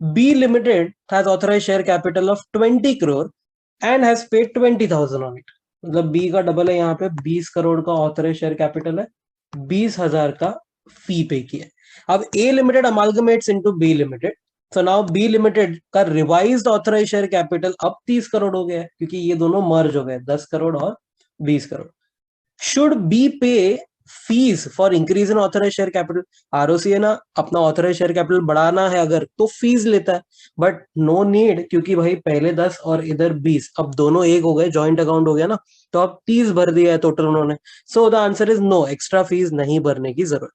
B limited has authorise share capital of 20 crore and has paid 20,000 on it, मतलब बी का डबल है, यहाँ पे 20 करोड़ का ऑथराइज शेयर कैपिटल है, 20,000 का फी पे किया। अब A limited amalgamates into B limited, so now B limited का रिवाइज्ड ऑथराइज शेयर कैपिटल अब 30 करोड़ हो गया है क्योंकि ये दोनों मर्ज हो गए, 10 करोड़ और 20 crore. Should be pay fees for increase in authorise share capital, ROC है ना, अपना ऑथराइज शेयर कैपिटल बढ़ाना है अगर तो फीस लेता है, बट नो नीड क्योंकि भाई पहले 10 और इधर 20, अब दोनों एक हो गए, जॉइंट अकाउंट हो गया ना, तो अब 30 भर दिया है टोटल उन्होंने। So the answer is no, extra fees नहीं भरने की जरूरत।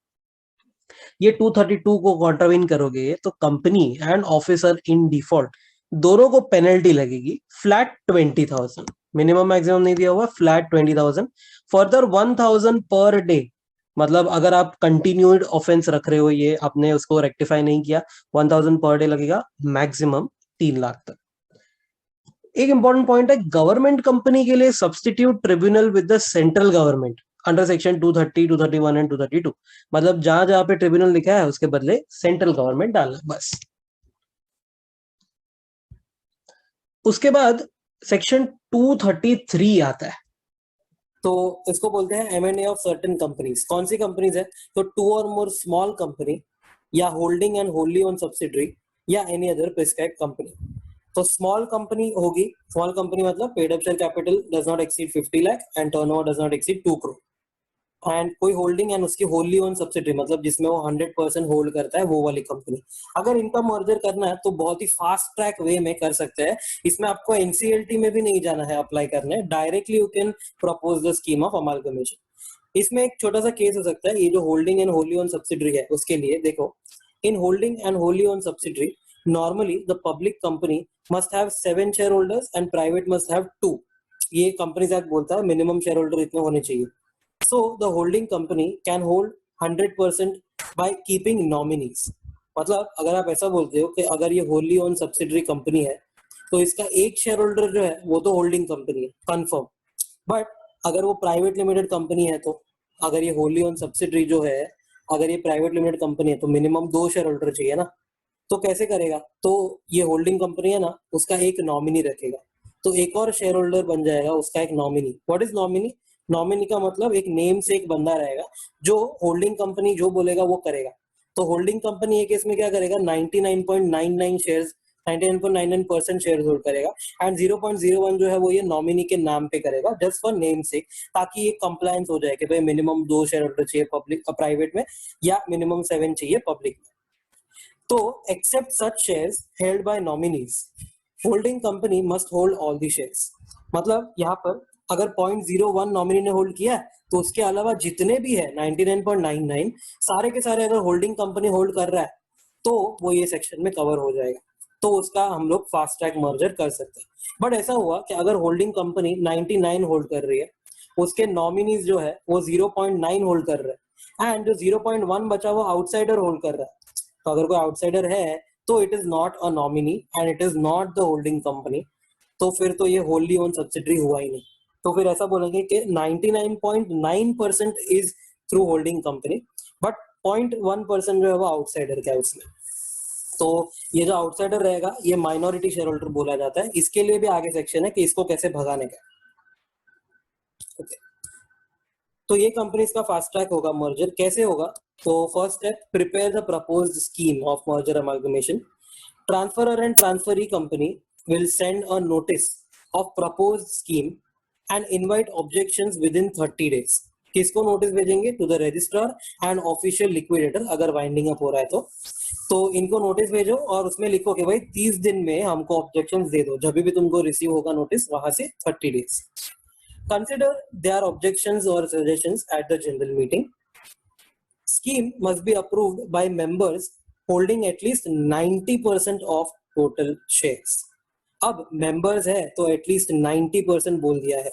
ये 232 को कॉन्ट्राविन करोगे तो company and officer in default दोनों को पेनल्टी लगेगी, फ्लैट 20,000, मिनिमम मैक्सिमम नहीं दिया हुआ, फ्लैट 20,000, फर्दर 1,000 पर डे, मतलब अगर आप कंटिन्यूड ऑफेंस रख रहे हो, ये आपने उसको रेक्टिफाई नहीं किया, 1,000 पर डे लगेगा, मैक्सिमम 3 लाख तक। एक इंपॉर्टेंट पॉइंट है, गवर्नमेंट कंपनी के लिए substitute tribunal with the central government under section 230, 231 and 232, मतलब जहां जहां पे ट्रिब्यूनल लिखा है उसके बदले सेंट्रल गवर्नमेंट डालना बस। उसके बाद सेक्शन 233 आता है, तो इसको बोलते हैं M&A ऑफ सर्टेन कंपनीज। कौन सी कंपनीज है, तो 2 और मोर स्मॉल कंपनी या होल्डिंग एंड होल्ली ओन सब्सिडरी या एनी अदर प्रिस्क्राइब्ड कंपनी। तो स्मॉल कंपनी होगी, स्मॉल कंपनी मतलब paid up share capital does not exceed 50 lakh and turnover does not exceed 2 crore, and कोई होल्डिंग एंड उसकी होली ओन सब्सिडरी मतलब जिसमें वो 100% होल्ड करता है वो वाली कंपनी। अगर इनका मर्जर करना है तो बहुत ही फास्ट ट्रैक वे में कर सकते हैं, इसमें आपको एनसीएलटी में भी नहीं जाना है अप्लाई करने, directly you can propose the scheme of amalgamation. इसमें एक छोटा सा केस हो सकता है, ये जो holding and Holi own subsidiary है उसके लिए देखो, in holding and Holi own subsidiary normally the public company must have 7 shareholders and private must have 2, ये कंपनीज एक्ट बोलता है मिनिमम शेयर होल्डर इतने होने चाहिए। So the holding company can hold 100% by keeping nominees, मतलब अगर आप ऐसा बोलते हो कि अगर ये होली ओन सब्सिडरी कंपनी है तो इसका एक शेयर होल्डर जो है वो तो होल्डिंग कंपनी है कंफर्म, बट अगर वो प्राइवेट लिमिटेड कंपनी है, तो अगर ये होली ओन सब्सिडरी जो है अगर ये प्राइवेट लिमिटेड कंपनी है तो मिनिमम 2 शेयर होल्डर चाहिए ना, तो कैसे करेगा, तो ये होल्डिंग कंपनी है ना उसका एक नॉमिनी रखेगा, तो एक और शेयर होल्डर बन जाएगा उसका एक nominee. What is nominee? Nominee का मतलब एक नेम से एक बंदा रहेगा जो होल्डिंग कंपनी जो बोलेगा वो करेगा। तो होल्डिंग कंपनी एक केस में क्या करेगा, 99.99 शेयर्स 99.99% शेयर होल्ड करेगा एंड 0.01 जो है वो ये नॉमिनी के नाम पे करेगा जस्ट फॉर नेम से, ताकि ये कंप्लायंस हो जाए कि भाई मिनिमम 2 शेयर होल्डर चाहिए पब्लिक प्राइवेट में या मिनिमम 7 चाहिए पब्लिक में। तो except such shares held by nominees, holding company must hold all the shares. मतलब यहाँ पर अगर 0.01 नॉमिनी ने होल्ड किया तो उसके अलावा जितने भी है 99.99 सारे के सारे अगर होल्डिंग कंपनी होल्ड कर रहा है तो वो ये सेक्शन में कवर हो जाएगा, तो उसका हम लोग फास्ट ट्रैक मर्जर कर सकते हैं। बट ऐसा हुआ कि अगर होल्डिंग कंपनी 99 होल्ड कर रही है, उसके नॉमिनीज जो है वो 0.9 होल्ड कर रहे हैं एंड जो 0.1 बचा वो आउटसाइडर होल्ड कर रहा है। तो अगर कोई आउटसाइडर है तो it is not a nominee and it is not the holding company, तो फिर तो ये होल्डी ओन सब्सिडरी हुआ ही नहीं। तो फिर ऐसा बोलेंगे कि 99.9% is through holding company, but 0.1% जो है वो आउटसाइडर का है उसमें। तो ये जो आउटसाइडर रहेगा ये माइनॉरिटी शेयर होल्डर बोला जाता है। इसके लिए भी आगे सेक्शन है कि इसको कैसे भगाने का। ओके, तो ये कंपनीज का फास्ट ट्रैक होगा मर्जर। कैसे होगा? तो first step, prepare the proposed scheme of merger amalgamation. Transferor and transferee company will send a notice of proposed scheme and invite objections within 30 days. किसको नोटिस भेजेंगे? To the registrar and official liquidator, अगर winding up हो रहा है तो इनको notice भेजो और उसमें लिखो कि भाई 30 दिन में हमको ऑब्जेक्शंस दे दो। जब भी तुमको रिसीव होगा नोटिस वहां से 30 डेज। कंसिडर देयर ऑब्जेक्शंस और suggestions at the general meeting. Scheme must be approved by members holding at least 90% of total shares. अब मेंबर्स है तो एटलीस्ट 90% बोल दिया है।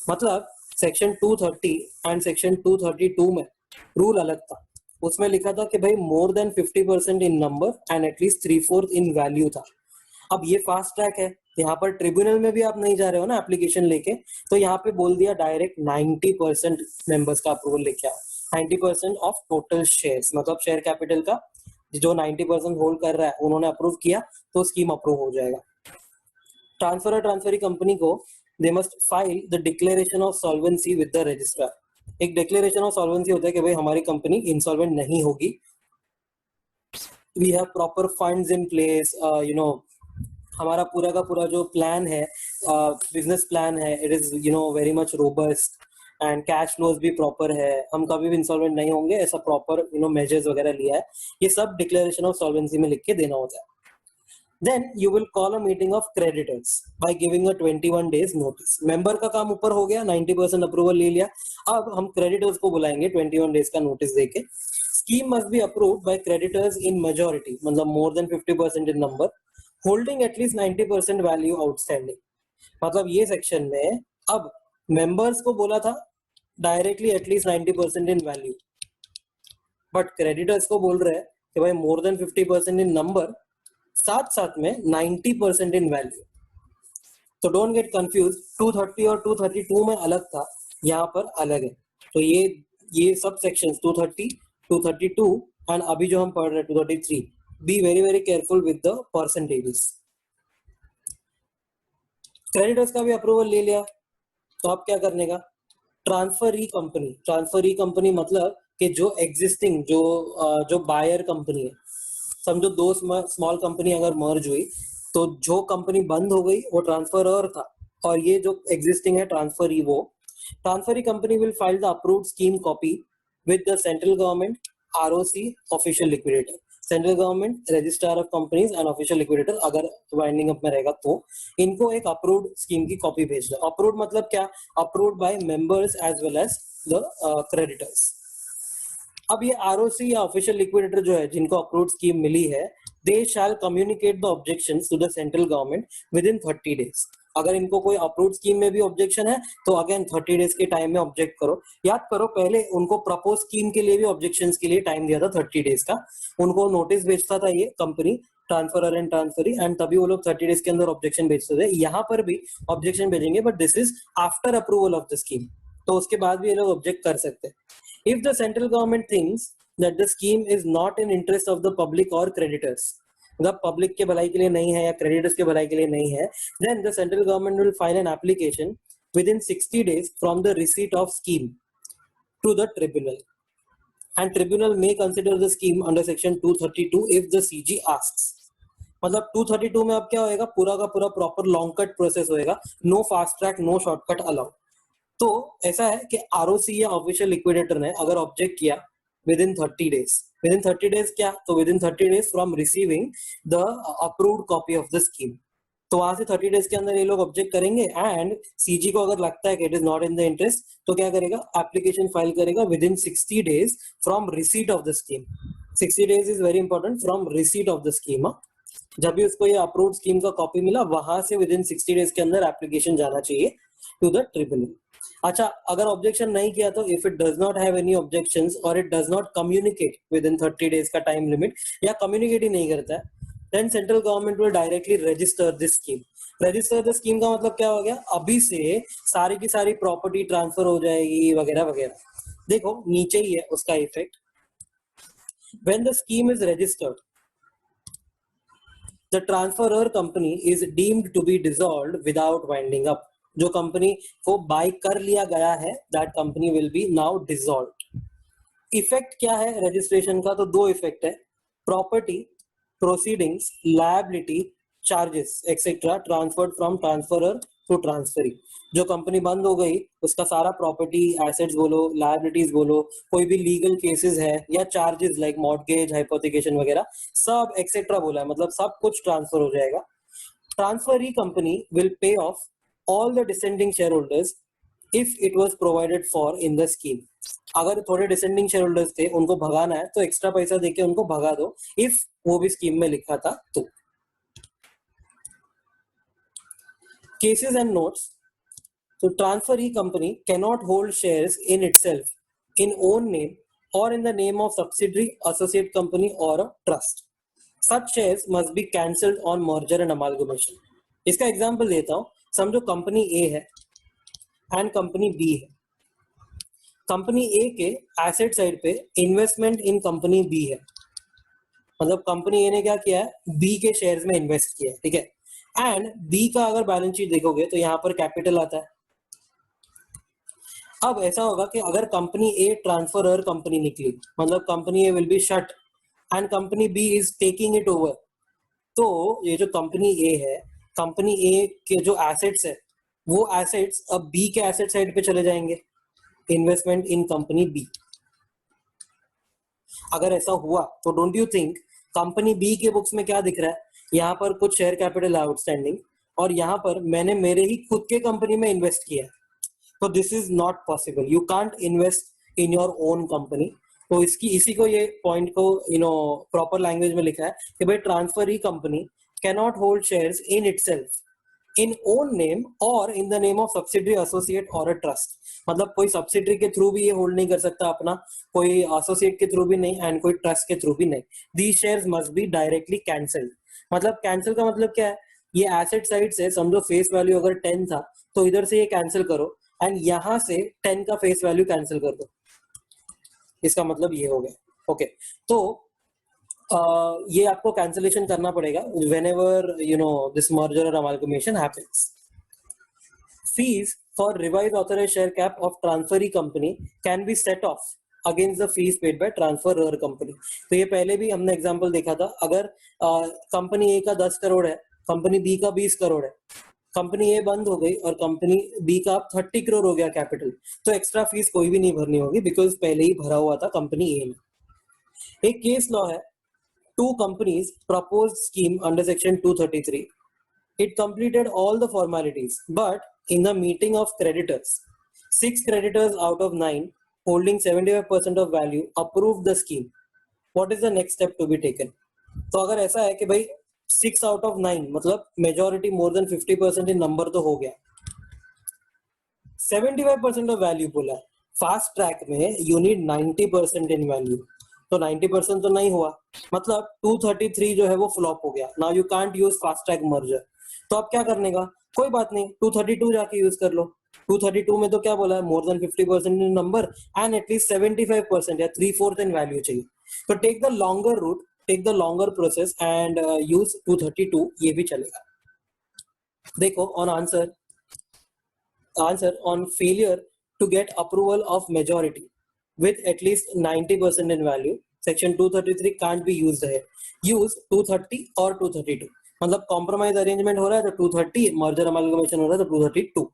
मतलब सेक्शन 230 एंड सेक्शन 232 में रूल अलग था। उसमें लिखा था कि भाई मोर than 50% in number and at least 3/4 in value था। अब ये फास्ट ट्रैक है, यहाँ पर ट्रिब्यूनल में भी आप नहीं जा रहे हो ना एप्लीकेशन लेके, तो यहाँ पे बोल दिया डायरेक्ट 90% मेंबर्स का अप्रूवल लेके आओ। 90% ऑफ टोटल शेयर्स, मतलब शेयर कैपिटल का जो 90% होल्ड कर रहा है उन्होंने अप्रूव किया तो स्कीम अप्रूव हो जाएगा। ट्रांसफर ट्रांसफरी कंपनी को they must file the declaration of solvency with the registrar. एक डिक्लेरेशन ऑफ सॉल्वेंसी होता है कि भाई हमारी कंपनी इंसॉल्वेंट नहीं होगी, we have proper funds in place, हमारा पूरा का पूरा जो प्लान है, बिजनेस प्लान है, it is very much robust and cash flows भी प्रॉपर है, हम कभी भी इंसॉल्वेंट नहीं होंगे, ऐसा प्रॉपर मेजर्स वगैरह लिया है। ये सब डिक्लेरेशन ऑफ सॉल्वेंसी में लिख के देना होता है। Then you will call a meeting of creditors by giving a 21 days notice. Member का काम ऊपर हो गया, 90% अप्रूवल ले लिया, अब हम क्रेडिटर्स को बुलाएंगे 21 डेज का नोटिस देके। Scheme must be approved by creditors in majority, मतलब more than 50% in number, holding at least 90% value outstanding. मतलब ये सेक्शन में अब मेंबर्स को बोला था directly at least 90% in value, but creditors को बोल रहे हैं कि भाई मोर देन 50% इन नंबर, साथ साथ में 90% इन वैल्यू। तो डोंट गेट कंफ्यूज, 230 और 232 में अलग था, यहाँ पर अलग है। तो ये सब सेक्शंस 230, 232 एंड अभी जो हम पढ़ रहे हैं 233, be very very careful with the percentages. Creditors का भी अप्रूवल ले लिया, तो अब क्या करने का? ट्रांसफरी कंपनी, ट्रांसफरी कंपनी मतलब कि जो एग्जिस्टिंग जो बायर कंपनी है, समझो दो स्मॉल कंपनी अगर मर्ज हुई तो जो कंपनी बंद हो गई वो ट्रांसफरर था और ये जो एग्जिस्टिंग है ट्रांसफरी, वो transferee company will file the approved scheme copy with the central government, ROC, official liquidator. Central government, registrar of companies and official liquidator अगर वाइंडिंग अप में रहेगा तो इनको एक अप्रूव्ड स्कीम की कॉपी भेज दो। अप्रूव्ड मतलब क्या? Approved by members as well as the creditors. अब ये आरओसी या ऑफिशियल लिक्विडेटर जो है जिनको अप्रूव्ड स्कीम मिली है, they shall communicate the objections to the central government within 30 days. अगर इनको कोई अप्रूव्ड स्कीम में भी ऑब्जेक्शन है तो अगेन 30 डेज के टाइम में ऑब्जेक्ट करो। याद करो पहले उनको प्रपोज स्कीम के लिए भी ऑब्जेक्शंस के लिए टाइम दिया था 30 डेज का, उनको नोटिस भेजता था ये company transferor and transferee and तभी वो लोग 30 डेज के अंदर ऑब्जेक्शन भेजते थे। यहाँ पर भी ऑब्जेक्शन भेजेंगे but this is after approval of the scheme, तो उसके बाद भी ये लोग ऑब्जेक्ट कर सकते हैं। If the central government thinks that the scheme is not in interest of the public or creditors, मतलब पब्लिक के भलाई के लिए नहीं है या क्रेडिटर्स के भलाई के लिए नहीं है, then the central government will file an application within 60 days from the receipt of scheme to the tribunal, and tribunal may consider the scheme under section 232 if the CG asks. मतलब 232 में अब क्या होएगा, पूरा का पूरा प्रॉपर लॉन्ग कट प्रोसेस होएगा, no fast track no shortcut allow. तो ऐसा है कि आरओसी या ऑफिशियल लिक्विडेटर ने अगर ऑब्जेक्ट किया within 30 days, within 30 days क्या, तो within 30 days from receiving the approved copy of the scheme, तो वहां से 30 डेज के अंदर ये लोग ऑब्जेक्ट करेंगे, एंड सीजी को अगर लगता है कि it is not in the interest तो क्या करेगा, एप्लीकेशन फाइल करेगा within 60 days from receipt of the scheme. 60 days is very important, from receipt of the scheme. जब भी उसको ये अप्रूव्ड स्कीम का कॉपी मिला वहां से विदिन 60 डेज के अंदर एप्लीकेशन जाना चाहिए टू द ट्रिब्यूनल। अच्छा, अगर ऑब्जेक्शन नहीं किया तो if it does not have any objections और it does not communicate within 30 days का टाइम लिमिट, या कम्युनिकेट ही नहीं करता है, then central government will directly register this scheme. Register the scheme का मतलब क्या हो गया, अभी से सारी की सारी प्रॉपर्टी ट्रांसफर हो जाएगी वगैरह वगैरह। देखो नीचे ही है उसका effect, when the scheme is registered the transferor company is deemed to be dissolved without winding up। जो कंपनी को बाय कर लिया गया है that company will be now dissolved। Effect क्या है रजिस्ट्रेशन का, तो दो इफेक्ट है, property proceedings liability charges etcetera transferred from transferor to transferee. जो कंपनी बंद हो गई उसका सारा प्रॉपर्टी एसेट्स बोलो लायबिलिटीज बोलो, कोई भी लीगल केसेस है या चार्जेस लाइक मॉर्गेज हाइपोथिकेशन वगैरह सब एक्सेट्रा बोला है, मतलब सब कुछ ट्रांसफर हो जाएगा। Transferee company will pay of all the descending share holders if it was provided for in the scheme. अगर थोड़े डिसेंडिंग शेयर होल्डर्स थे उनको भगाना है तो एक्स्ट्रा पैसा देके उनको भगा दो, इफ वो भी स्कीम में लिखा था तो। Cases and notes. So transferee company cannot hold shares in itself, in own name or in the name of subsidiary, associate company or a trust. Such shares must be cancelled on merger and amalgamation. इसका example देता हूँ, समझो company A है and company B है। Company A के asset side पे investment इन company B है, मतलब कंपनी A ने क्या किया है, B के शेयर्स में इन्वेस्ट किया है, ठीक है। एंड बी का अगर बैलेंस शीट देखोगे तो यहाँ पर कैपिटल आता है। अब ऐसा होगा कि अगर कंपनी ए ट्रांसफरर कंपनी निकली, मतलब company A will be shut and company B is taking it over, तो ये जो कंपनी ए है, कंपनी ए के जो एसेट्स है वो एसेट्स अब बी के एसेट साइड पे चले जाएंगे, इन्वेस्टमेंट इन कंपनी बी। अगर ऐसा हुआ तो don't you think company B के बुक्स में क्या दिख रहा है, यहाँ पर कुछ शेयर कैपिटल आउटस्टैंडिंग और यहाँ पर मैंने मेरे ही खुद के कंपनी में इन्वेस्ट किया, तो this is not possible, you can't invest in your own company. तो इसी को ये पॉइंट को प्रॉपर लैंग्वेज में लिखा है कि भाई transferee company can not hold shares in itself in own name और in the name of subsidiary associate और अ ट्रस्ट। मतलब कोई सब्सिडरी के थ्रू भी ये होल्ड नहीं कर सकता अपना, कोई एसोसिएट के थ्रू भी नहीं एंड कोई ट्रस्ट के थ्रू भी नहीं। These shares must be directly cancelled. मतलब कैंसिल का मतलब क्या है, ये एसेट साइड से समझो फेस वैल्यू अगर 10 था तो इधर से ये कैंसिल करो एंड यहां से 10 का फेस वैल्यू कैंसिल कर दो, इसका मतलब ये हो गया। ओके, तो ये आपको कैंसिलेशन करना पड़ेगा whenever this merger or amalgamation happens. Fees for revised authorized share cap of transferee company can be set off against the fees paid by transferor company। तो ये पहले भी हमने एग्जांपल देखा था, अगर कंपनी ए का 10 करोड़ है, कंपनी बी का 20 करोड़ है, कंपनी ए बंद हो गई और कंपनी बी का 30 करोड़ हो गया कैपिटल, तो एक्स्ट्रा फीस कोई भी नहीं भरनी होगी बिकॉज पहले ही भरा हुआ था कंपनी ए में। एक केस लॉ है, two companies proposed scheme under section 233. It completed all the formalities, but in the meeting of creditors, 6 creditors out of 9 holding 75% of value approved the scheme. What is the next step to be taken? तो अगर ऐसा है कि भाई 6 out of 9 मतलब majority more than 50% in number तो हो गया, 75% ऑफ वैल्यू बोला है, फास्ट ट्रैक में यू नीड 90% इन वैल्यू, तो 90% तो नहीं हुआ, मतलब 233 जो है वो फ्लॉप हो गया। Now you can't use fast track merger, तो अब क्या करने का, कोई बात नहीं 232 जाके यूज कर लो। 232 में तो क्या बोला है, more than 50% in number and at least 75% या 3/4 इन वैल्यू चाहिए, तो take the longer route take the longer process and use 232, ये भी चलेगा। देखो on answer on failure to get approval of majority with at least 90% in value, section 233 can't be used here. Use 230 or 232, मतलब compromise arrangement हो रहा है तो 230, merger amalgamation हो रहा है तो 232.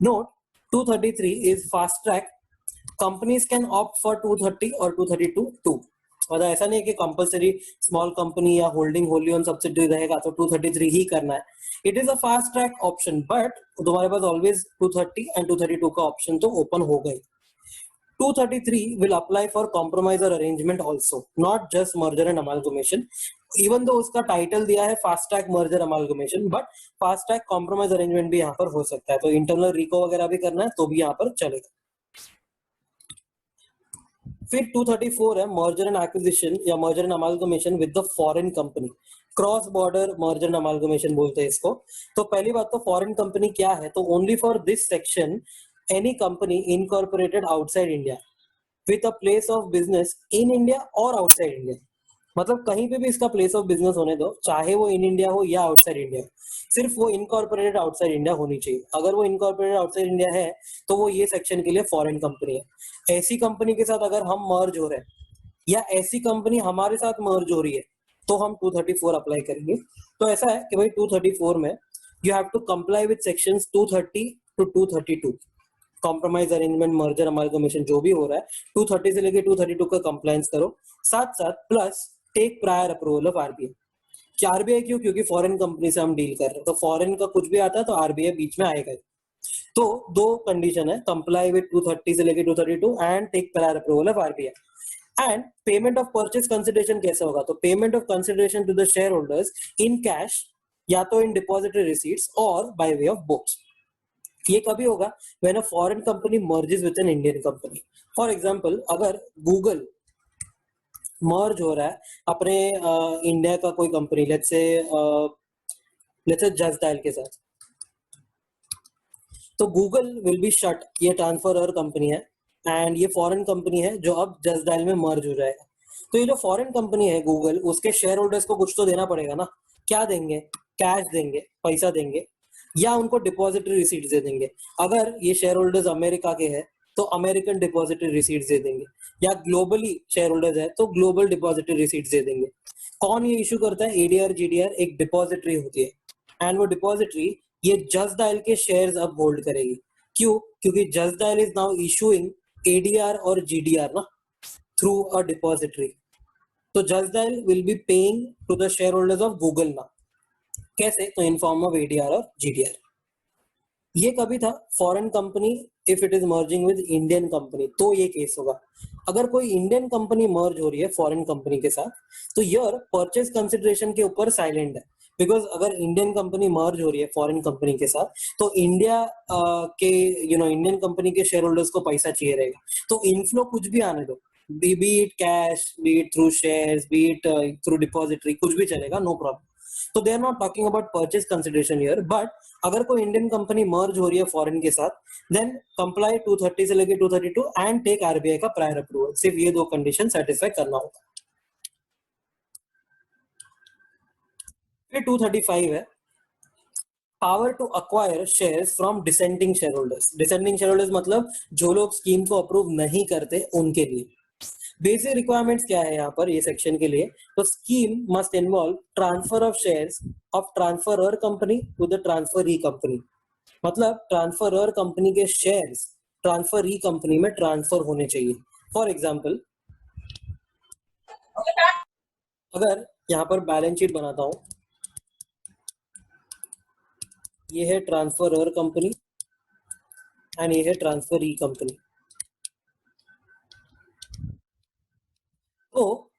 Note 233 is fast track. Companies can opt for 230 or 232 too. मतलब ऐसा नहीं है कि कंपलसरी स्मॉल कंपनी या होल्डिंग होली ऑन सब्सिडरी रहेगा तो 233 ही करना है। It is a fast track option, but तुम्हारे पास ऑलवेज 230 एंड 232 का ऑप्शन तो ओपन हो गई। 233 will apply for compromise or arrangement also, not just merger and amalgamation. Even though उसका टाइटल दिया है fast track merger amalgamation, but fast track compromise arrangement भी यहाँ पर हो सकता है, तो इंटरनल रिको वगैरह भी करना है तो भी यहाँ पर चलेगा। फिर 234 है मर्जर एंड एक्विजिशन या merger and amalgamation with the foreign company, cross border merger and amalgamation बोलते हैं इसको। तो पहली बात तो फॉरेन कंपनी क्या है, तो only for this section any company incorporated outside India with a place of business in India और आउटसाइड इंडिया, मतलब कहीं पे भी इसका प्लेस ऑफ बिजनेस होने दो, चाहे वो इन इंडिया हो या आउटसाइड इंडिया, सिर्फ वो इनकॉर्पोरेटेड आउटसाइड इंडिया होनी चाहिए। अगर वो इनकॉर्पोरेटेड आउटसाइड इंडिया है तो वो ये सेक्शन के लिए फॉरेन कंपनी है। ऐसी कंपनी के साथ अगर हम मर्ज हो रहे हैं या ऐसी कंपनी हमारे साथ मर्ज हो रही है तो हम 234 अप्लाई करेंगे। तो ऐसा है कि भाई 234 में you have to comply with sections 230 to 232, compromise arrangement merger amalgamation जो भी हो रहा है 230 से लेके 232 का कंप्लायंस करो, साथ साथ plus take prior approval of RBI. क्या आरबीआई क्यों? क्योंकि फॉरेन कंपनी से हम डील कर रहे हैं, तो फॉरेन का कुछ भी आता है तो आरबीआई बीच में आएगा। तो दो कंडीशन है, कंप्लाई विद 230 से लेके 232 and take prior approval of RBI. And payment of purchase consideration कैसे होगा, तो payment of consideration to the share holders in cash या तो इन डिपॉजिटरी रिसीट्स और बाय वे ऑफ बुक्स। ये कभी होगा when a foreign company merges with an Indian company. For example अगर गूगल मर्ज हो रहा है अपने इंडिया का कोई company let's say Just Dial के साथ, तो गूगल विल बी शट, ये ट्रांसफरर कंपनी है एंड ये फॉरेन कंपनी है जो अब जस्ट डायल में मर्ज हो जाएगा। तो ये जो फॉरेन कंपनी है गूगल, उसके शेयर होल्डर्स को कुछ तो देना पड़ेगा ना। क्या देंगे? कैश देंगे, पैसा देंगे, या उनको डिपॉजिटरी रिसीट्स दे देंगे। अगर ये शेयर होल्डर्स अमेरिका के हैं तो अमेरिकन डिपॉजिटरी रिसीट्स दे देंगे, या ग्लोबली शेयर होल्डर्स है तो ग्लोबल डिपॉजिटरी रिसीट्स दे देंगे। कौन ये इशू करता है? एडीआर जीडीआर एक डिपॉजिटरी होती है एंड वो डिपॉजिटरी ये जस्ट डायल के शेयर्स अब होल्ड करेगी। क्यों? क्योंकि Just Dial is now issuing ADR और जीडीआर ना थ्रू अ डिपॉजिटरी। तो Just Dial will be paying to the share holders of Google ना। कैसे? तो इन फॉर्म ऑफ एडीआर और जीडीआर। ये कभी था foreign company if it is merging with Indian company, तो ये केस होगा। अगर कोई इंडियन कंपनी मर्ज हो रही है फॉरेन कंपनी के साथ तो यर परचेज कंसिडरेशन के ऊपर साइलेंट है, बिकॉज अगर इंडियन कंपनी मर्ज हो रही है फॉरेन कंपनी के साथ तो इंडिया के इंडियन कंपनी के शेयर होल्डर्स को पैसा चाहिए रहेगा। तो इनफ्लो कुछ भी आने दो, be it cash, be it through shares, be it through depository, कुछ भी चलेगा, नो प्रॉब्लम। तो they are not talking about purchase consideration here, but अगर कोई इंडियन कंपनी मर्ज हो रही है फॉरेन के साथ देन कंप्लाई 230 से लेके 232 एंड टेक आरबीआई का प्रायर अप्रूवल। सिर्फ ये दो कंडीशन सेटिस्फाई करना होगा। फिर 235 है power to acquire shares from descending share holders. Descending share holders मतलब जो लोग स्कीम को अप्रूव नहीं करते उनके लिए। बेसिक रिक्वायरमेंट्स क्या है यहाँ पर ये सेक्शन के लिए, तो scheme must involve transfer of shares of transferor company to the transferee company, मतलब ट्रांसफरर कंपनी के शेयर्स ट्रांसफरी कंपनी में ट्रांसफर होने चाहिए। फॉर एग्जांपल अगर यहाँ पर बैलेंस शीट बनाता हूं, ये है ट्रांसफरर कंपनी एंड ये है ट्रांसफरी कंपनी। तो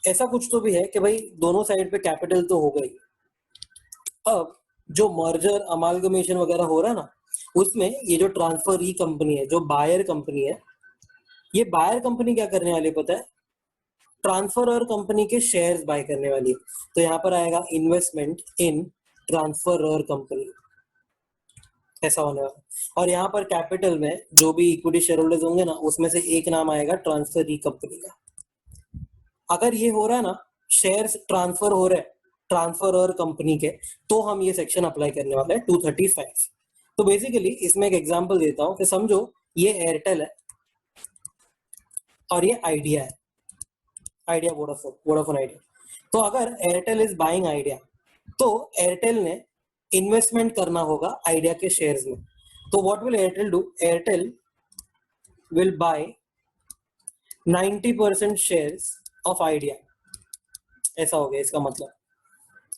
ऐसा कुछ तो भी है कि भाई दोनों साइड पे कैपिटल तो हो गई। अब जो मर्जर अमालगमेशन वगैरह हो रहा है ना, उसमें ये जो ट्रांसफरी कंपनी है, जो बायर कंपनी है, ये बायर कंपनी क्या करने वाली पता है? ट्रांसफरर कंपनी के शेयर्स बाय करने वाली है। तो यहाँ पर आएगा इन्वेस्टमेंट इन ट्रांसफरर कंपनी, ऐसा होने वाला। और यहाँ पर कैपिटल में जो भी इक्विटी शेयर होल्डर्स होंगे ना, उसमें से एक नाम आएगा ट्रांसफरी कंपनी का। अगर ये हो रहा है ना शेयर्स ट्रांसफर हो रहे हैं ट्रांसफरर कंपनी के, तो हम ये सेक्शन अप्लाई करने वाले हैं 235। तो बेसिकली इसमें एक एग्जांपल देता हूं कि समझो ये एयरटेल है और ये आइडिया है, आइडिया वोडाफोन आइडिया। तो अगर एयरटेल इज बाइंग आइडिया, तो एयरटेल ने इन्वेस्टमेंट करना होगा आइडिया के शेयर्स में। तो what will Airtel do? Airtel will buy 90% shares of idea, ऐसा हो गया इसका मतलब।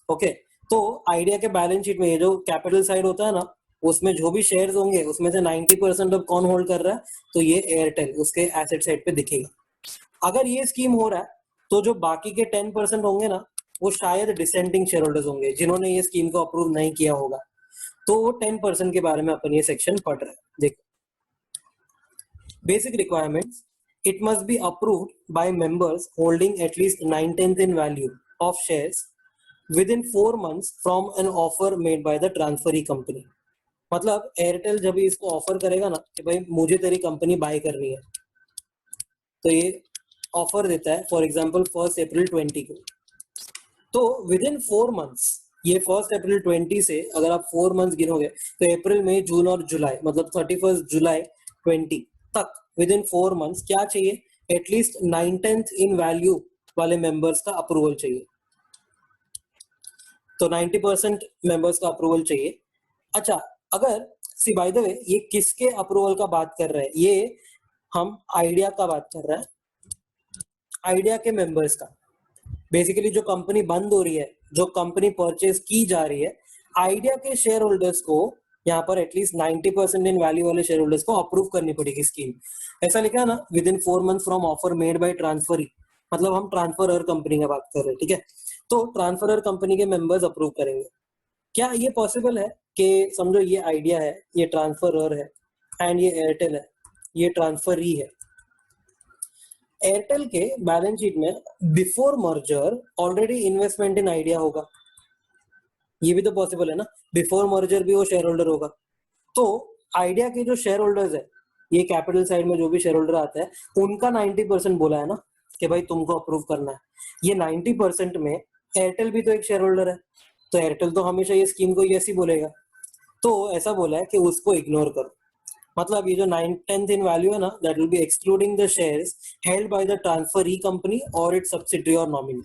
ओके, तो आइडिया के बैलेंस शीट में ये जो कैपिटल साइड होता है ना, उसमें जो भी शेयर्स होंगे उसमें से 90% अब कौन होल्ड कर रहा है? तो ये एयरटेल उसके एसेट साइड पे दिखेगा। अगर ये स्कीम हो रहा है तो जो बाकी के 10% होंगे ना, वो शायद डिसेंटिंग शेयर होल्डर्स होंगे जिन्होंने ये स्कीम को अप्रूव नहीं किया होगा। तो वो 10% के बारे में अपन ये सेक्शन पढ़ रहे हैं। देखो, basic requirements, it must be approved by members holding at least 9/10 in value of shares within 4 months from an offer made by the transferee company। मतलब एयरटेल जब इसको ऑफर करेगा ना कि भाई मुझे तेरी कंपनी बाय करनी है, तो ये ऑफर देता है फॉर एग्जांपल 1 अप्रैल 20 को। तो विद इन 4 मंथ्स, ये 1 अप्रैल 20 से अगर आप 4 मंथ्स गिनोगे तो अप्रैल, मई, जून और जुलाई, मतलब 31 जुलाई 20 तक विद इन 4 मंथ्स क्या चाहिए? एटलीस्ट 9/10 इन वैल्यू वाले मेंबर्स का अप्रूवल चाहिए। तो 90% मेंबर्स का अप्रूवल चाहिए। अच्छा, अगर सी बाय द वे ये किसके अप्रूवल का बात कर रहे हैं? ये हम आइडिया का बात कर रहे हैं, आइडिया के मेंबर्स का। बेसिकली जो कंपनी बंद हो रही है, जो कंपनी परचेज की जा रही है, आइडिया के शेयर होल्डर्स को यहाँ पर एटलीस्ट 90% इन वैल्यू वाले शेयर होल्डर्स को अप्रूव करनी पड़ेगी स्कीम। ऐसा लिखा है ना, with in 4 months from offer made by transferee, मतलब हम ट्रांसफरर कंपनी का बात कर रहे हैं, ठीक है। तो ट्रांसफरर कंपनी के मेंबर्स अप्रूव करेंगे। क्या ये पॉसिबल है कि समझो ये आइडिया है, ये ट्रांसफरर है, एंड ये एयरटेल है, ये ट्रांसफरी है। एयरटेल के बैलेंस शीट में बिफोर मर्जर ऑलरेडी इन्वेस्टमेंट इन आइडिया होगा, ये भी तो पॉसिबल है ना, बिफोर मर्जर भी वो शेयर होल्डर होगा। तो आइडिया के जो शेयर होल्डर्स है, ये कैपिटल साइड में जो भी शेयर होल्डर आता है, उनका 90% बोला है ना कि भाई तुमको अप्रूव करना है। ये 90% में एयरटेल भी तो एक शेयर होल्डर है, तो एयरटेल तो हमेशा ये स्कीम को यस ही बोलेगा। तो ऐसा बोला है कि उसको इग्नोर करो। मतलब ये जो 9/10 इन वैल्यू है ना, that will B excluding the shares held bye the transferee company और इट्स सब्सिडियरी और नॉमिनी।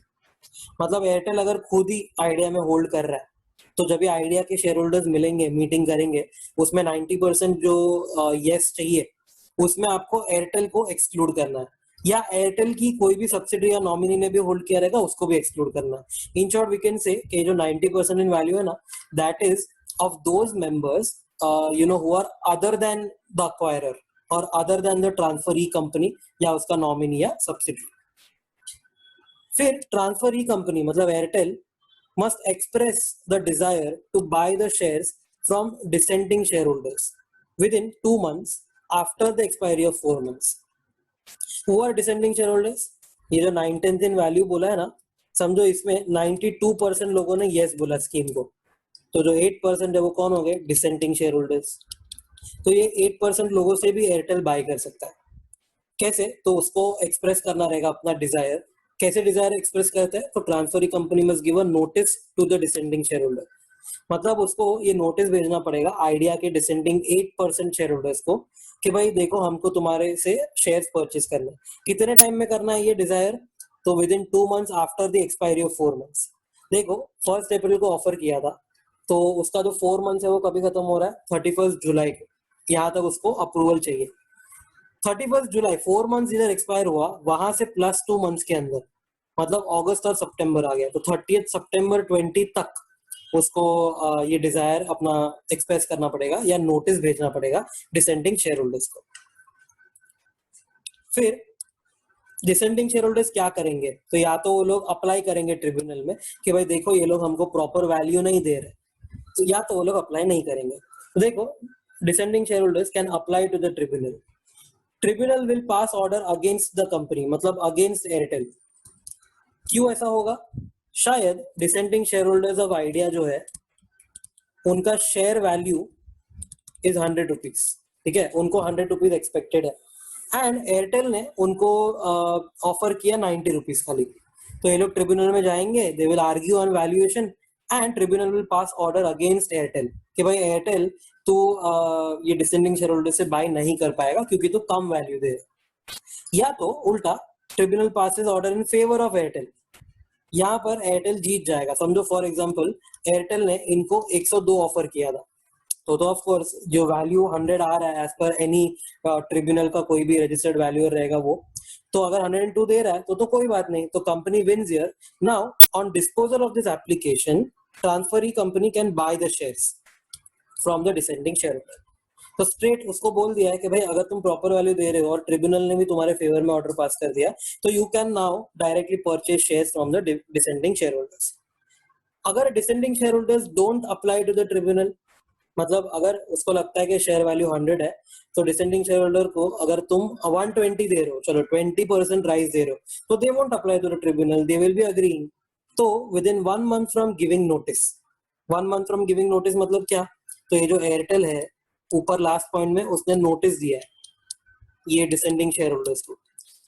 मतलब एयरटेल अगर खुद ही आइडिया में होल्ड कर रहा है, तो जब ये आइडिया के शेयर होल्डर्स मिलेंगे, मीटिंग करेंगे, उसमें 90% जो यस चाहिए, उसमें आपको एयरटेल को एक्सक्लूड करना है, या एयरटेल की कोई भी सब्सिडी या नॉमिनी ने भी होल्ड किया रहेगा उसको भी एक्सक्लूड करना है। In short we can say कि जो 90% इन वैल्यू है ना, that is of those members who are other than the acquirer or other than the transferee company या उसका नॉमिनी या सब्सिडी। फिर ट्रांसफरी कंपनी मतलब Airtel must express the desire to buy the shares from dissenting shareholders within 2 months after the expiry of 4 months। Who are dissenting shareholders? ये जो 9/10 in value बोला है ना, समझो इसमें 92% लोगों ने yes बोला स्कीम को, तो जो 8% है वो कौन हो गए? Dissenting share holders. तो ये 8% लोगों से भी एयरटेल बाय कर सकता है। कैसे? तो उसको एक्सप्रेस करना रहेगा अपना डिजायर। कैसे डिजायर एक्सप्रेस करते हैं? तो transferee company must give a notice to the descending share holder, मतलब उसको ये नोटिस भेजना पड़ेगा आइडिया के डिसेंडिंग 8% शेयर होल्डर्स को कि भाई देखो हमको तुम्हारे से शेयर्स परचेज करना है। कितने टाइम में करना है ये डिजायर? तो with in 2 months after the expiry of 4 months. देखो 1 अप्रैल को ऑफर किया था, तो उसका जो 4 मंथ्स है वो कभी खत्म हो रहा है? 31 जुलाई को। यहाँ तक उसको अप्रूवल चाहिए। 31 जुलाई, 4 मंथ्स इधर एक्सपायर हुआ, वहां से +2 मंथ्स के अंदर, मतलब अगस्त और सितंबर आ गया, तो 30 सितंबर 20 तक उसको ये डिजायर अपना एक्सप्रेस करना पड़ेगा या नोटिस भेजना पड़ेगा डिसेंडिंग शेयर होल्डर्स को। फिर डिसेंडिंग शेयर होल्डर्स क्या करेंगे? तो या तो वो लोग अप्लाई करेंगे ट्रिब्यूनल में कि भाई देखो ये लोग हमको प्रॉपर वैल्यू नहीं दे रहे, तो या तो वो लोग अप्लाई नहीं करेंगे। तो देखो descending share holders can apply to the tribunal. Tribunal will pass order against the company, मतलब अगेंस्ट एयरटेल। क्यों ऐसा होगा? शायद descending share holders of Idea जो है उनका शेयर वैल्यू इज 100 रुपीज, ठीक है, उनको 100 रुपीज एक्सपेक्टेड है, एंड एयरटेल ने उनको ऑफर किया 90 रुपीज खाली। तो ये लोग ट्रिब्यूनल में जाएंगे, they will argue on valuation and tribunal will pass order against Airtel कि भाई एयरटेल तो ये डिसेंडिंग शेयर होल्डर से बाय नहीं कर पाएगा क्योंकि तो कम वैल्यू दे। या तो उल्टा tribunal passes order in favour of Airtel, यहाँ पर एयरटेल जीत जाएगा। समझो फॉर एग्जांपल एयरटेल ने इनको 102 ऑफर किया था, तो ऑफ कोर्स जो वैल्यू 100 आ रहा है एज पर एनी ट्रिब्यूनल का कोई भी रजिस्टर्ड वैल्यू रहेगा वो, तो अगर 102 दे रहा है तो कोई बात नहीं, तो company wins here. Now on disposal of this application transferee company can buy the shares from the descending share holder. तो स्ट्रेट उसको बोल दिया है कि भाई अगर तुम प्रॉपर वैल्यू दे रहे हो और ट्रिब्यूनल ने भी तुम्हारे फेवर में ऑर्डर पास कर दिया तो you can now directly purchase shares from the descending share holders. अगर dissenting share holders don't apply to the tribunal, मतलब अगर उसको लगता है कि शेयर वैल्यू 100 है तो डिसेंडिंग शेयर होल्डर को अगर तुम 120 दे रहे हो, चलो 20% राइज दे रहे हो, तो they won't apply to the tribunal, they will be agreeing. तो within 1 month from giving notice, 1 month from giving notice मतलब क्या, तो ये जो एयरटेल है ऊपर लास्ट पॉइंट में उसने नोटिस दिया है ये डिसेंडिंग शेयर होल्डर्स को,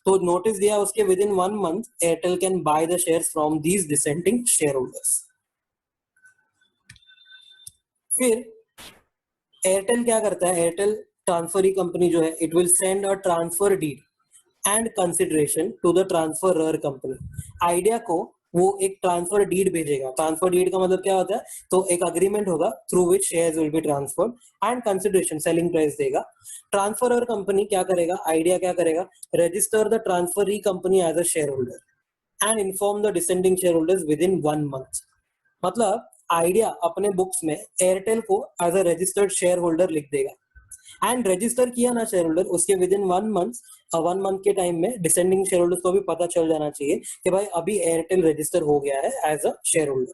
तो नोटिस दिया उसके within 1 month Airtel can buy the shares from these descending share holders. फिर एयरटेल क्या करता है, एयरटेल ट्रांसफरी कंपनी जो है it will send a transfer deed and consideration to the transferor company. Idea को वो एक ट्रांसफर डीड भेजेगा। ट्रांसफर डीड का मतलब क्या होता है, तो एक अग्रीमेंट होगा through which shares will be transferred and consideration selling price देगा। ट्रांसफरर कंपनी क्या करेगा, आइडिया क्या करेगा, register the transferee company as a share holder and inform the descending share holders within 1 month. मतलब Idea अपने books में Airtel को as a registered share holder लिख देगा एंड रजिस्टर किया ना शेयर होल्डर, उसके विद इन 1 मंथ के टाइम में डिसेंडिंग शेयर होल्डर को भी पता चल जाना चाहिए कि भाई अभी एयरटेल रजिस्टर हो गया है as a share holder.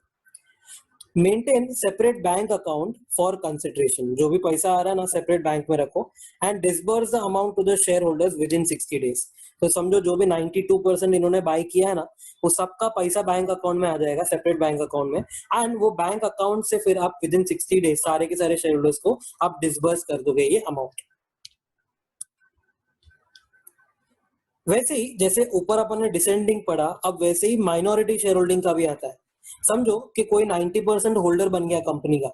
Maintain separate bank account for consideration, जो भी पैसा आ रहा है ना सेपरेट बैंक में रखो and disburse the amount to the share holders within 60 days. तो समझो जो भी 92% इन्होंने बाय किया है ना वो सबका पैसा बैंक अकाउंट में आ जाएगा, सेपरेट बैंक अकाउंट में, एंड वो बैंक अकाउंट से फिर आप विद इन 60 डेज सारे के सारे शेयर होल्डर्स को आप डिसबर्स कर दोगे ये अमाउंट। वैसे ही जैसे ऊपर अपन ने डिसेंडिंग पढ़ा, अब वैसे ही माइनॉरिटी शेयर होल्डिंग का भी आता है। समझो कि कोई 90% होल्डर बन गया कंपनी का,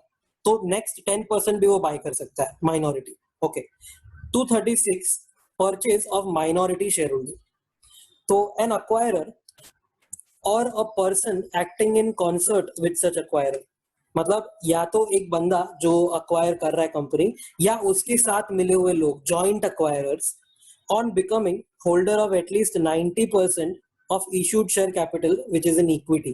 तो नेक्स्ट 10% भी वो बाय कर सकता है minority. Okay, 236 purchase of minority share holding. तो एन अक्वायरर और a person acting in concert with such acquirer, मतलब या तो एक बंदा जो अक्वायर कर रहा है कंपनी या उसके साथ मिले हुए लोग joint acquirer's on becoming holder of at least 90% of issued share capital which is in equity।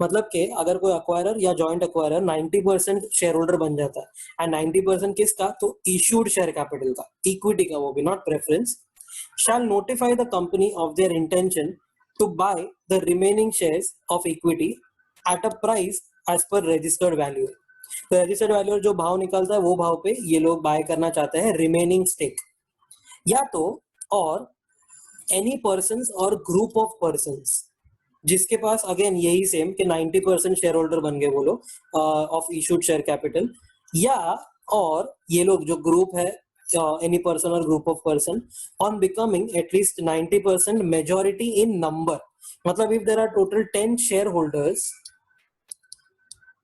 मतलब कि अगर कोई अक्वायरर या जॉइंट अक्वायरर 90% शेयर होल्डर बन जाता है एंड 90% किसका, तो इश्यूड शेयर कैपिटल का, इक्विटी का, वो भी not preference, shall notify the company of their intention to buy the remaining shares of equity at a price as per registered value। तो रजिस्टर्ड वैल्यू जो भाव निकलता है वो भाव पे ये लोग बाय करना चाहते हैं रिमेनिंग स्टेक। या तो और एनी पर्सन्स और ग्रुप ऑफ पर्सन्स जिसके पास अगेन यही सेम कि 90% शेयर होल्डर बन गए वो लोग ऑफ इशूड शेयर कैपिटल, या और ये लोग जो ग्रुप है एनी पर्सन और group of person on becoming at least 90% majority in number. मतलब if there are total 10 share holders,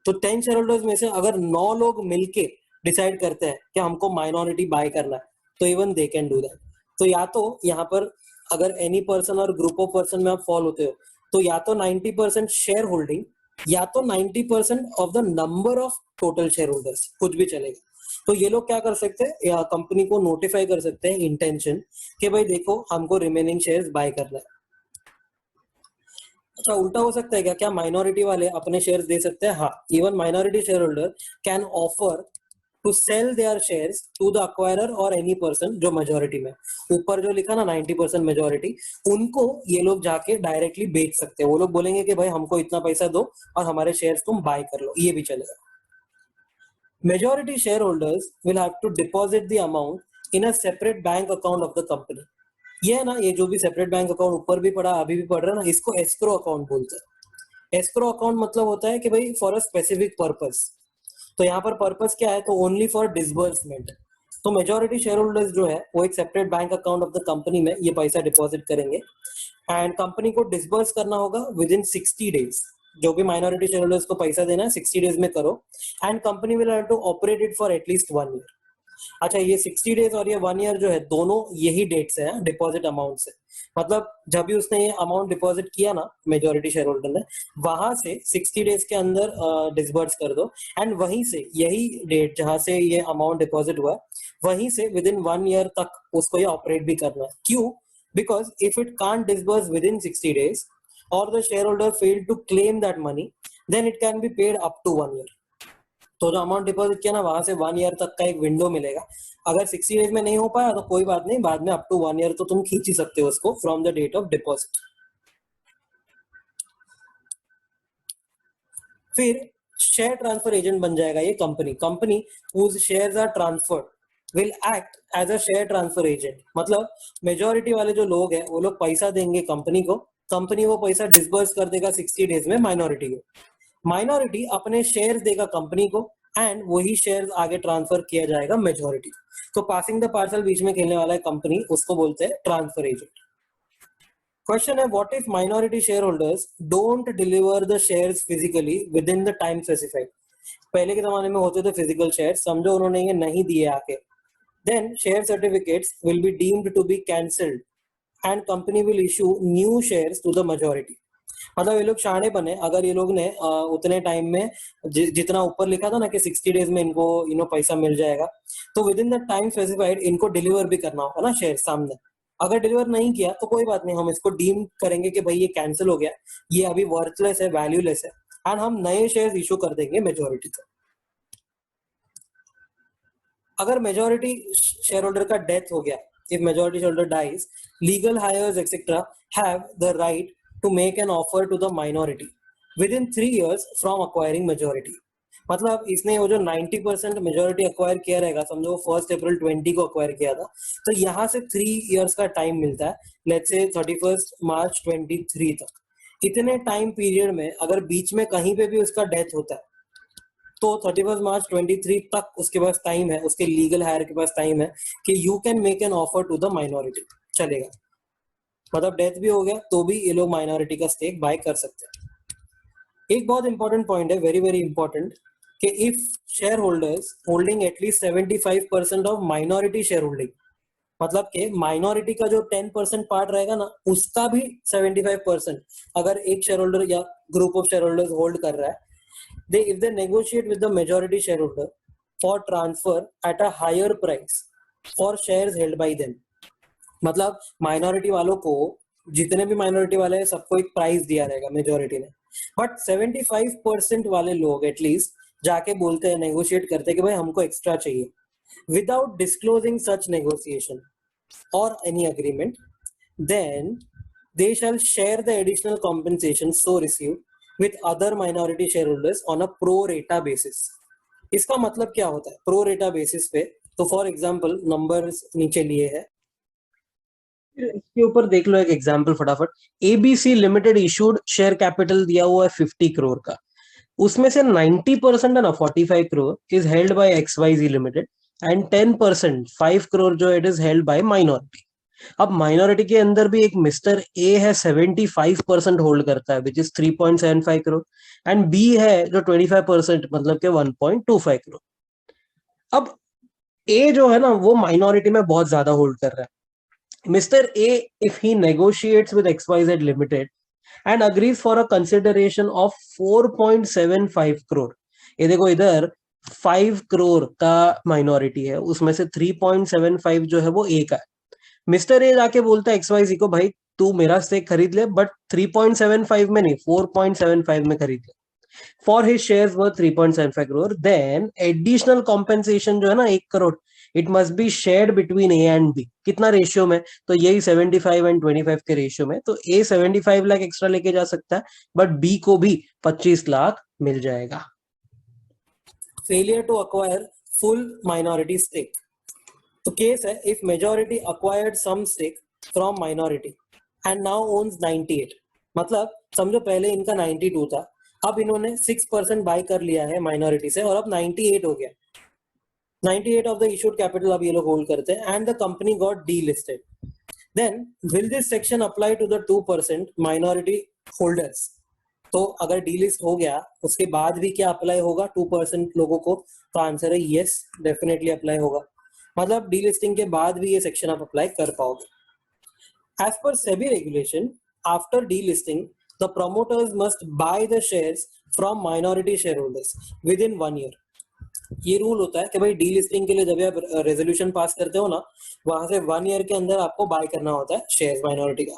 तो 10 शेयर होल्डर्स में से अगर 9 लोग मिलके डिसाइड करते हैं कि हमको माइनॉरिटी बाय करना है तो even they can do that. तो या तो यहाँ पर अगर एनी पर्सन और ग्रुप ऑफ पर्सन में आप फॉल होते हो तो या तो 90% शेयर होल्डिंग या तो 90% of the number of total share holders, कुछ भी चलेगा। तो ये लोग क्या कर सकते हैं, कंपनी को नोटिफाई कर सकते हैं इंटेंशन कि भाई देखो हमको रिमेनिंग शेयर्स बाय करना है। अच्छा उल्टा हो सकता है क्या, क्या माइनॉरिटी वाले अपने शेयर्स दे सकते हैं? हाँ, even minority share holder can offer to sell their shares to the acquirer और एनी पर्सन जो मेजॉरिटी में, ऊपर जो लिखा ना 90% मेजॉरिटी, उनको ये लोग जाके डायरेक्टली बेच सकते हैं। वो लोग बोलेंगे कि भाई हमको इतना पैसा दो और हमारे शेयर्स तुम बाय कर लो, ये भी चलेगा। Majority share holders will have to deposit the amount in a separate bank account of the company. ये है ना, ये जो भी सेपरेट बैंक अकाउंट ऊपर भी पढ़ा अभी भी पढ़ रहे हैं ना, इसको एस्क्रो अकाउंट बोलते हैं। एस्क्रो अकाउंट मतलब होता है कि भाई फॉर अ स्पेसिफिक पर्पस। तो यहाँ पर पर्पस क्या है, तो ओनली फॉर डिसबर्समेंट। तो मेजॉरिटी शेयर होल्डर्स जो है वो एक separate bank account of the company में ये पैसा डिपॉजिट करेंगे एंड कंपनी को डिसबर्स करना होगा विद इन 60 डेज। जो भी माइनॉरिटी शेयर होल्डर्स को पैसा देना है 60 डेज में करो and company will have to operate it for at least 1 year. अच्छा, ये 60 डेज और ये 1 ईयर जो है दोनों यही डेट्स है डिपॉजिट अमाउंट से। मतलब जब भी उसने ये अमाउंट डिपॉजिट किया ना मेजॉरिटी शेयर होल्डर ने, वहां से 60 डेज के अंदर डिसबर्स कर दो एंड वहीं से यही डेट जहां से ये अमाउंट डिपॉजिट हुआ वहीं से विद इन 1 ईयर तक उसको ये ऑपरेट भी करना है। क्यों? Because if it can't disburse within 60 days और the share holder failed to claim that money then it can be paid up to 1 year. तो जो अमाउंट डिपॉजिट किया ना वहां से 1 ईयर तक का एक विंडो मिलेगा। अगर 60 डेज में नहीं हो पाया तो कोई बात नहीं, बाद में अप टू 1 ईयर तो तुम खींच ही सकते हो उसको from the date of deposit. फिर शेयर ट्रांसफर एजेंट बन जाएगा ये company whose shares are transferred will act as a share transfer agent। मतलब मेजॉरिटी वाले जो लोग हैं वो लोग पैसा देंगे कंपनी को, कंपनी वो पैसा डिसबर्स कर देगा 60 डेज में माइनॉरिटी को, माइनॉरिटी अपने शेयर देगा कंपनी को एंड वही शेयर आगे ट्रांसफर किया जाएगा मेजॉरिटी। तो पासिंग द पार्सल बीच में खेलने वाला है कंपनी, उसको बोलते हैं ट्रांसफर एजेंट। क्वेश्चन है what if minority share holders don't deliver the shares physically with in the time specified. पहले के जमाने में होते थे फिजिकल शेयर, समझो उन्होंने ये नहीं दिए आके, then share certificates will be deemed to be cancelled and company will issue new shares to the majority. मतलब ये लोग शाणे बने, अगर ये लोग ने उतने टाइम में जितना ऊपर लिखा था ना कि 60 डेज में इनको पैसा मिल जाएगा, तो with in the time specified इनको डिलीवर भी करना होगा ना शेयर सामने। अगर डिलीवर नहीं किया तो कोई बात नहीं, हम इसको डीम करेंगे कि भाई ये कैंसिल हो गया, ये अभी वर्थलेस है, वैल्यूलेस है एंड हम नए शेयर इशू कर देंगे मेजॉरिटी को। अगर मेजॉरिटी शेयर होल्डर का डेथ हो गया, if majority shareholder dies, legal heirs etc have the right to make an offer to the minority within 3 years from acquiring majority। मतलब इसने वो जो 90% मेजोरिटी अक्वायर किया रहेगा, समझो 1 अप्रैल 20 को अक्वायर किया था, तो यहाँ से 3 इयर्स का टाइम मिलता है, लेट्स से 31 मार्च 23 तक। इतने टाइम पीरियड में अगर बीच में कहीं पे भी उसका डेथ होता है तो 31 मार्च 23 तक उसके पास टाइम है, उसके लीगल हायर के पास टाइम है कि you can make an offer to the minority. चलेगा, मतलब डेथ भी हो गया तो भी ये लोग माइनॉरिटी का स्टेक बाय कर सकते हैं। एक बहुत इंपॉर्टेंट पॉइंट है, वेरी वेरी इंपॉर्टेंट, कि if share holders holding at least 75% of minority share holding, मतलब कि माइनॉरिटी का जो 10% पार्ट रहेगा ना उसका भी 75% अगर एक शेयर होल्डर या group of share holders hold कर रहा है, if they negotiate with the majority shareholder for transfer at a higher price for shares held by them। मतलब माइनॉरिटी वालों को, जितने भी माइनॉरिटी वाले हैं सबको एक प्राइस दिया रहेगा मेजॉरिटी ने, बट 75% वाले लोग एटलीस्ट जाके बोलते हैं, नेगोशिएट करते हैं कि भाई हमको एक्स्ट्रा चाहिए, विदाउट डिस्क्लोजिंग सच नेगोशिएशन और any agreement, then they shall share the additional compensation so received with other minority shareholders on a pro rata basis। इसका मतलब क्या होता है प्रो रेटा बेसिस पे? तो फॉर एग्जांपल नंबर्स नीचे लिए है, इसके ऊपर देख लो एक एग्जांपल फटाफट। ABC limited issued share capital दिया हुआ है 50 करोड़ का, उसमें से 90% है ना 45 crore is held by XYZ limited and 10% 5 crore जो it is held by minority. अब माइनॉरिटी के अंदर भी एक मिस्टर ए है 75% होल्ड करता है which is 3.75 crore and B है जो 25% मतलब के 1.25 करोड़। अब ए जो है ना वो माइनॉरिटी में बहुत ज्यादा होल्ड कर रहा है। Mister A if he negotiates with XYZ limited and agrees for a consideration of 4.75 crore, ये देखो इधर 5 करोड़ का माइनॉरिटी है, उसमें से 3.75 जो है वो ए का है। मिस्टर ए जाके बोलता है XYZ को, भाई तू मेरा स्टेक खरीद ले बट 3.75 में नहीं 4.75 में खरीद ले, for his shares worth 3.75 crore, then additional compensation जो है ना 1 crore it must be shared between A and B. कितना रेशियो में? तो यही 75 एंड 25 के रेशियो में। तो ए 75 लाख एक्स्ट्रा लेके जा सकता है बट बी को भी 25 लाख मिल जाएगा। Failure to acquire full minority stake, तो केस है if majority acquired some stake from minority and now owns 98, मतलब समझो पहले इनका 92 था, अब इन्होंने 6% बाय कर लिया है माइनॉरिटी से और अब 98 हो गया। 98 of the issued capital अब ये लोग होल्ड करते हैं and the company got delisted. Then will this section apply to the 2% minority holders? तो अगर डीलिस्ट हो गया उसके बाद भी क्या अप्लाई होगा 2% लोगों को? तो आंसर है यस, डेफिनेटली अप्लाई होगा. मतलब डीलिस्टिंग के बाद भी ये सेक्शन आप अप्लाई कर पाओगे. As per SEBI regulation, after delisting, the promoters must buy the shares from minority shareholders within 1 year. ये रूल होता है कि भाई डीलिस्टिंग के लिए जब आप रेजोल्यूशन पास करते हो ना, वहां से 1 ईयर के अंदर आपको बाय करना होता है शेयर्स माइनॉरिटी का.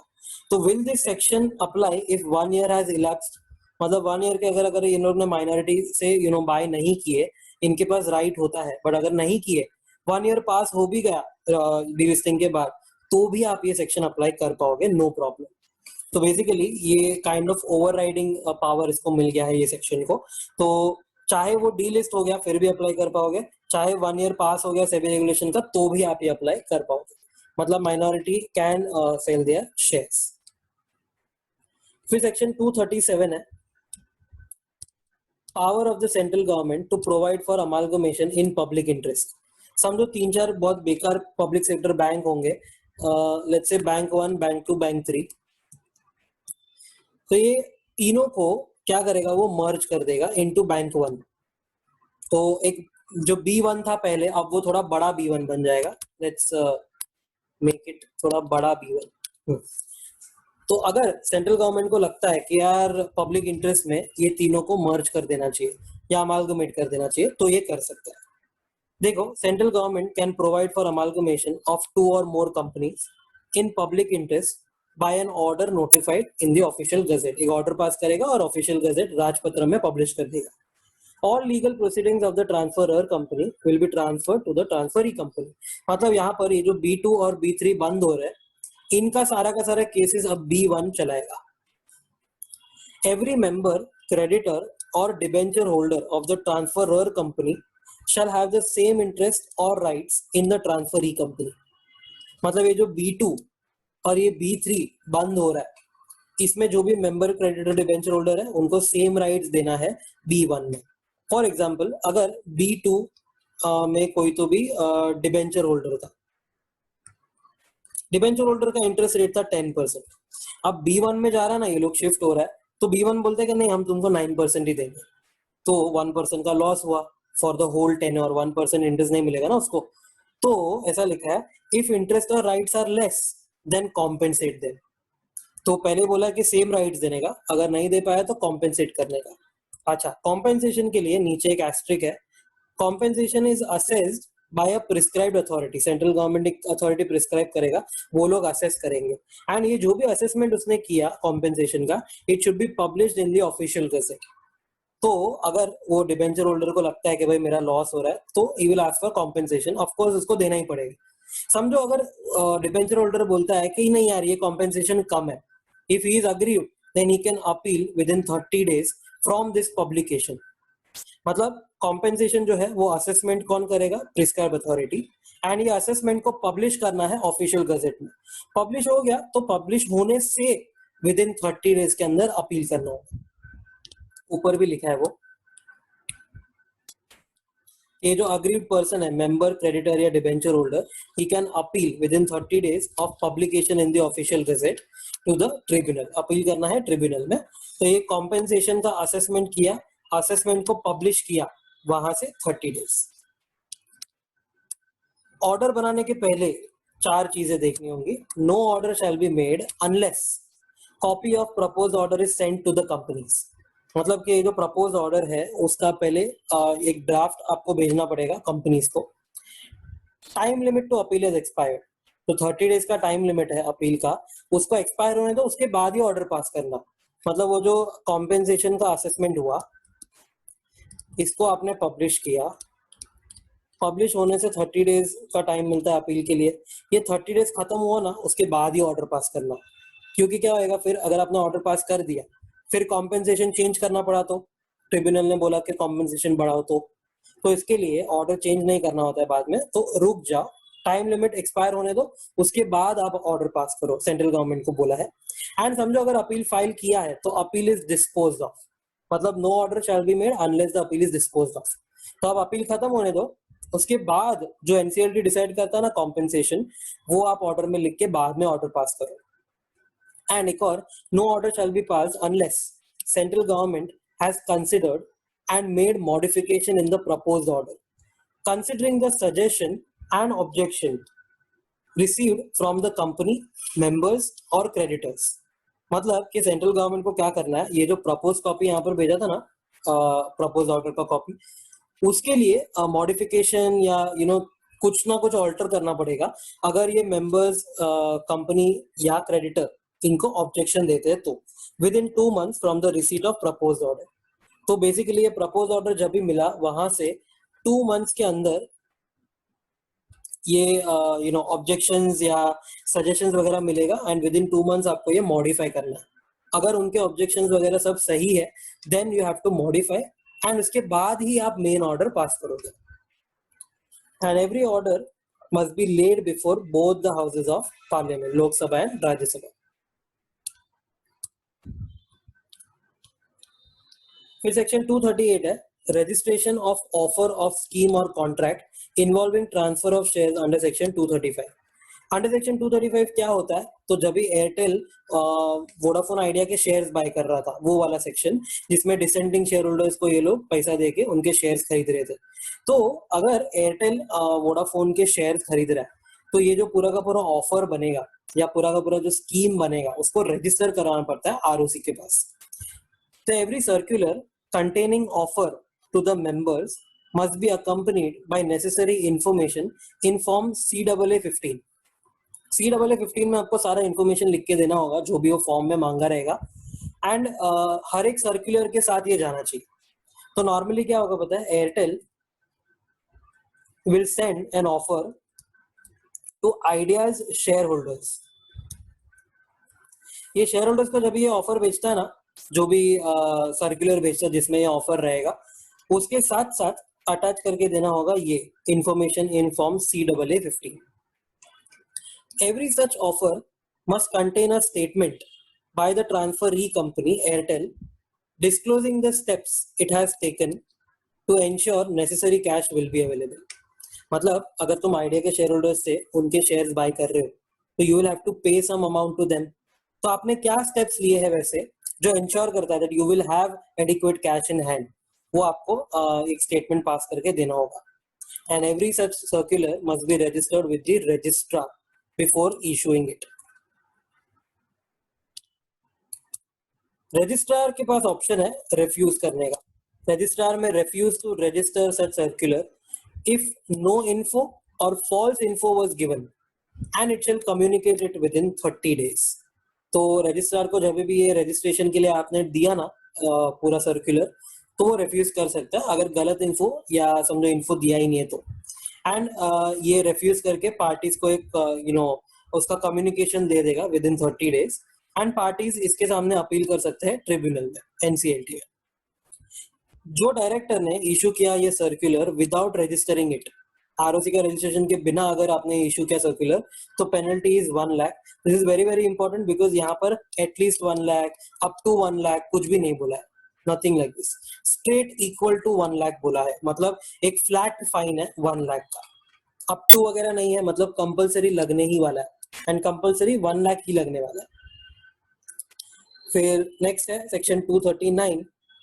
तो will this section apply if 1 year has elapsed? मतलब 1 ईयर के अगर इन लोग ने माइनॉरिटी से बाय नहीं किए, इनके पास राइट होता है, बट अगर नहीं किए 1 ईयर पास हो भी गया डीलिस्टिंग के बाद, तो भी आप ये सेक्शन अप्लाई कर पाओगे, नो प्रॉब्लम. तो बेसिकली ये काइंड ऑफ ओवरराइडिंग पावर इसको मिल गया है ये सेक्शन को. तो चाहे वो डीलिस्ट हो गया फिर भी अप्लाई कर पाओगे, चाहे 1 ईयर पास हो गया सेबी रेगुलेशन का तो भी आप ये अप्लाई कर पाओगे. मतलब minority can sell their shares. फिर सेक्शन 237 है, power of the central government to provide for amalgamation in public interest. समझो 3-4 बहुत बेकार पब्लिक सेक्टर बैंक होंगे, let's say bank 1, bank 2, bank 3. तो ये तीनों को क्या करेगा, वो मर्ज कर देगा इनटू बैंक 1. तो एक जो B1 था पहले, अब वो थोड़ा बड़ा B1 बन जाएगा. लेट्स मेक इट थोड़ा बड़ा B1. तो अगर सेंट्रल गवर्नमेंट को लगता है कि यार पब्लिक इंटरेस्ट में ये तीनों को मर्ज कर देना चाहिए या अमालगमेट कर देना चाहिए, तो ये कर सकता है. देखो, central government can provide for amalgamation of 2 or more companies in public interest by an order notified in the official gazette. एक ऑर्डर पास करेगा और ऑफिशियल गजेट राजपत्र में पब्लिश कर देगा. All legal proceedings of the transferor company will be transferred to the transferee company. मतलब यहाँ पर ये जो B2 और B3 बंद हो रहे हैं, इनका सारा का सारा केसेस अब B1 चलाएगा. Every member, creditor or debenture holder of the transferor company shall have the same interest or rights in the transferee company. मतलब ये जो B2 और ये B3 बंद हो रहा है, इसमें जो भी मेंबर, क्रेडिटर, डिबेंचर होल्डर है उनको सेम राइट्स देना है B1 में. फॉर एग्जांपल, अगर B2 में कोई तो भी डिबेंचर होल्डर था, डिबेंचर होल्डर का इंटरेस्ट रेट था 10%. अब B1 में जा रहा है ना, ये लोग शिफ्ट हो रहा है, तो B1 बोलते हैं कि नहीं हम तुमको 9% ही देंगे. तो 1% का लॉस हुआ फॉर द होल 10 और 1% इंटरेस्ट नहीं मिलेगा ना उसको. तो ऐसा लिखा है, इफ इंटरेस्ट और rights are less than compensate them. तो पहले बोला कि सेम राइट्स देने का, अगर नहीं दे पाया तो कॉम्पेंसेट करने का. अच्छा, कॉम्पेंसेशन के लिए नीचे एक एस्ट्रिक है, compensation is assessed by a prescribed authority. Central government एक अथॉरिटी प्रिस्क्राइब करेगा, वो लोग असेस करेंगे. एंड ये जो भी असेसमेंट उसने किया कॉम्पेंसेशन का, it should be published in the official gazette. तो अगर वो डिबेंचर होल्डर को लगता है कि भाई मेरा लॉस हो रहा है, तो he will ask for compensation. Of course उसको देना ही पड़ेगा. समझो अगर डिबेंचर होल्डर बोलता है कि नहीं यार ये कॉम्पेंसेशन कम है, if he is agreed then he can appeal within 30 days from this publication. मतलब कॉम्पेंसेशन जो है वो असेसमेंट कौन करेगा, प्रिस्क्राइब अथॉरिटी. एंड ये असेसमेंट को पब्लिश करना है ऑफिशियल गजेट में. पब्लिश हो गया तो पब्लिश होने से विद इन 30 days के अंदर अपील करना होगा. ऊपर भी लिखा है वो, ये जो अग्रीड पर्सन है, मेंबर, क्रेडिटर या debenture holder, he can appeal within 30 days of publication in the official gazette to the tribunal. Appeal करना है ट्रिब्यूनल में. तो ये कॉम्पेंसेशन का असेसमेंट किया, असेसमेंट को पब्लिश किया, वहां से 30 days. ऑर्डर बनाने के पहले 4 चीजें देखनी होंगी. No order shall be made unless copy of proposed order is sent to the companies. मतलब कि जो प्रपोज ऑर्डर है उसका पहले एक ड्राफ्ट आपको भेजना पड़ेगा कंपनीज को. Time limit to appeal is expired. तो 30 days का टाइम लिमिट है अपील का, उसको एक्सपायर होने दो, उसके बाद ही ऑर्डर पास करना. मतलब वो जो कॉम्पेंसेशन का असेसमेंट हुआ, इसको आपने पब्लिश किया, पब्लिश होने से 30 days का टाइम मिलता है अपील के लिए. ये 30 days खत्म हुआ ना, उसके बाद ही ऑर्डर पास करना. क्योंकि क्या होएगा फिर, अगर आपने ऑर्डर पास कर दिया फिर कॉम्पेंसेशन चेंज करना पड़ा, तो ट्रिब्यूनल ने बोला कि कॉम्पेंसेशन बढ़ाओ, तो इसके लिए ऑर्डर चेंज नहीं करना होता है बाद में. तो रुक जाओ, टाइम लिमिट एक्सपायर होने दो, उसके बाद आप ऑर्डर पास करो, सेंट्रल गवर्नमेंट को बोला है. एंड समझो अगर अपील फाइल किया है तो अपील इज डिस्पोज्ड ऑफ. मतलब no order shall be made unless the appeal is disposed of. तो अब अपील खत्म होने दो, उसके बाद जो एनसीएलटी डिसाइड करता है ना कॉम्पेंसेशन, वो आप ऑर्डर में लिख के बाद में ऑर्डर पास करो। एंड एक और, no order shall be pass unless central government has considered and made modification in the proposed order considering the suggestion and objection received from the company members और creditors. मतलब कि central government को क्या करना है, ये जो प्रपोज कॉपी यहाँ पर भेजा था ना, प्रपोज ऑर्डर का कॉपी, उसके लिए मॉडिफिकेशन या कुछ ना कुछ ऑल्टर करना पड़ेगा अगर ये मेंबर्स कंपनी या क्रेडिटर इनको ऑब्जेक्शन देते हैं तो with in 2 months from the receipt of propose order. तो बेसिकली ये प्रपोज ऑर्डर जब भी मिला वहां से 2 months के अंदर ये ऑब्जेक्शंस या सजेशंस वगैरह मिलेगा एंड विद इन 2 months आपको ये मॉडिफाई करना है। अगर उनके ऑब्जेक्शंस वगैरह सब सही है then you have to modify and उसके बाद ही आप मेन ऑर्डर पास करोगे। And every order must be laid before both the houses of parliament, Lok Sabha and Rajya Sabha. फिर सेक्शन 238 है registration of offer of scheme और contract involving transfer of shares under section 235। Under section 235 क्या होता है, तो जब भी एयरटेल वोडाफोन आइडिया के शेयर्स बाय कर रहा था, वो वाला सेक्शन जिसमें डिसेंडिंग शेयर होल्डर्स को ये लोग पैसा देके उनके शेयर्स खरीद रहे थे। तो अगर एयरटेल वोडाफोन के शेयर्स खरीद रहा है तो ये जो पूरा का पूरा ऑफर बनेगा या पूरा का पूरा जो स्कीम बनेगा उसको रजिस्टर कराना पड़ता है आरओसी के पास। तो every circular containing offer to the members must be accompanied by necessary information in form CAA 15। CAA 15 में आपको सारा इंफॉर्मेशन लिख के देना होगा जो भी वो फॉर्म में मांगा रहेगा एंड हर एक सर्कुलर के साथ ये जाना चाहिए। तो नॉर्मली क्या होगा पता है, Airtel will send an offer to Idea's share holders. ये शेयर होल्डर्स को जब ये ऑफर भेजता है ना, जो भी सर्कुलर भेजता है जिसमें ये ऑफर रहेगा, उसके साथ साथ अटैच करके देना होगा ये information in form CAA 15। Every such offer must contain a statement by the transferee company Airtel disclosing the steps it has taken to ensure necessary cash will be available. मतलब अगर तुम आइडिया के share holders से उनके shares buy कर रहे हो तो यू विल हैव टू पे सम अमाउंट टू देम। तो आपने क्या स्टेप्स लिए हैं वैसे जो इंश्योर करता है that you will have adequate cash in hand, वो आपको एक स्टेटमेंट पास करके देना होगा। And every such circular must be registered with the registrar before issuing it. Registrar के पास ऑप्शन है रिफ्यूज करने का। रजिस्ट्रार में refuse to register such circular if no info और false info was given and it shall communicate it within 30 days। तो registrar को जब भी ये रजिस्ट्रेशन के लिए आपने दिया ना पूरा सर्कुलर, तो वो रिफ्यूज कर सकता है अगर गलत इन्फो या समझो इन्फो दिया ही नहीं है तो। एंड ये रिफ्यूज करके पार्टीज को एक उसका कम्युनिकेशन दे देगा with in 30 days and parties इसके सामने अपील कर सकते हैं ट्रिब्यूनल में, एनसीएलटी में। जो डायरेक्टर ने इशू किया ये circular without registering it, ROC का रजिस्ट्रेशन के बिना अगर आपने इशू किया सर्कुलर, तो penalty is 1 lakh. This is very very important because यहाँ पर at least 1 lakh up to 1 lakh कुछ भी नहीं बोला है, nothing like this, straight equal to 1 lakh बोला है। मतलब एक फ्लैट फाइन है 1 लाख का, अप टू वगैरह नहीं है, मतलब कंपलसरी लगने ही वाला है एंड कंपलसरी 1 लाख ही लगने वाला है। फिर नेक्स्ट है सेक्शन 239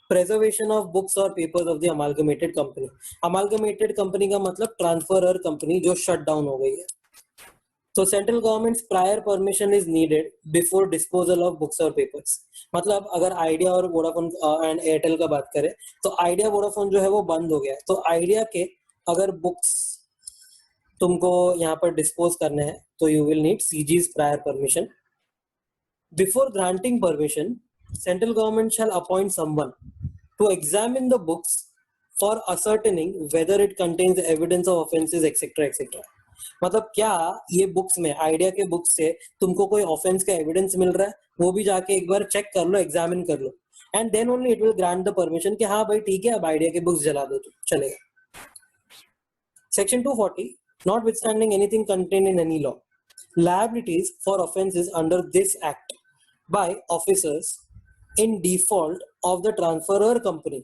प्रेजर्वेशन ऑफ बुक्स और papers of the amalgamated company. Amalgamated company का मतलब ट्रांसफरर कंपनी जो शट डाउन हो गई है। तो central governments prior permission is needed before disposal of books और पेपर्स। मतलब अगर आइडिया और वोडाफोन एंड एयरटेल का बात करें तो आइडिया वोडाफोन जो है वो बंद हो गया है, तो आइडिया के अगर बुक्स तुमको यहाँ पर डिस्पोज करने हैं तो you will need CG's prior permission. Before granting permission central government shall appoint someone to examine the books for ascertaining whether it contains evidence of offenses etc etc। मतलब क्या ये बुक्स में, आइडिया के books से तुमको कोई offence का evidence मिल रहा है, वो भी जाके एक बार चेक कर लो, एग्जामिन कर लो and then only it will grant the permission कि हाँ भाई ठीक है अब आइडिया के बुक्स जला दो तो चलेगा। Section 240 notwithstanding anything contained in any law, liabilities for offenses under this act by officers in default of the transferor company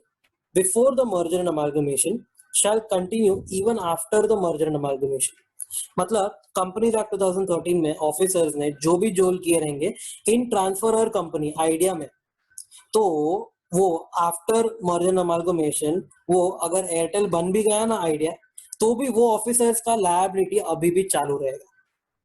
before the merger and amalgamation shall continue even after the merger and amalgamation. मतलब companies act 2013 में officers ने जो भी जोल किए रहेंगे इन transfer और company idea में, तो वो आफ्टर मर्जर एंड अमाल्गमेशन वो अगर एयरटेल बन भी गया ना आइडिया, तो भी वो ऑफिसर्स का लायबिलिटी अभी भी चालू रहेगा।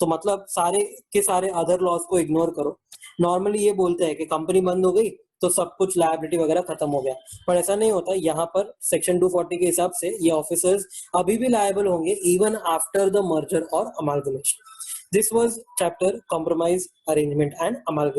तो मतलब सारे के सारे अदर लॉज को इग्नोर करो। नॉर्मली ये बोलते हैं कि कंपनी बंद हो गई तो सब कुछ लायबिलिटी वगैरह खत्म हो गया, पर ऐसा नहीं होता। यहाँ पर सेक्शन 240 के हिसाब से ये ऑफिसर्स अभी भी लायबल होंगे इवन आफ्टर द मर्जर और amalgamation. This was chapter compromise, arrangement and अमाल्गमेशन।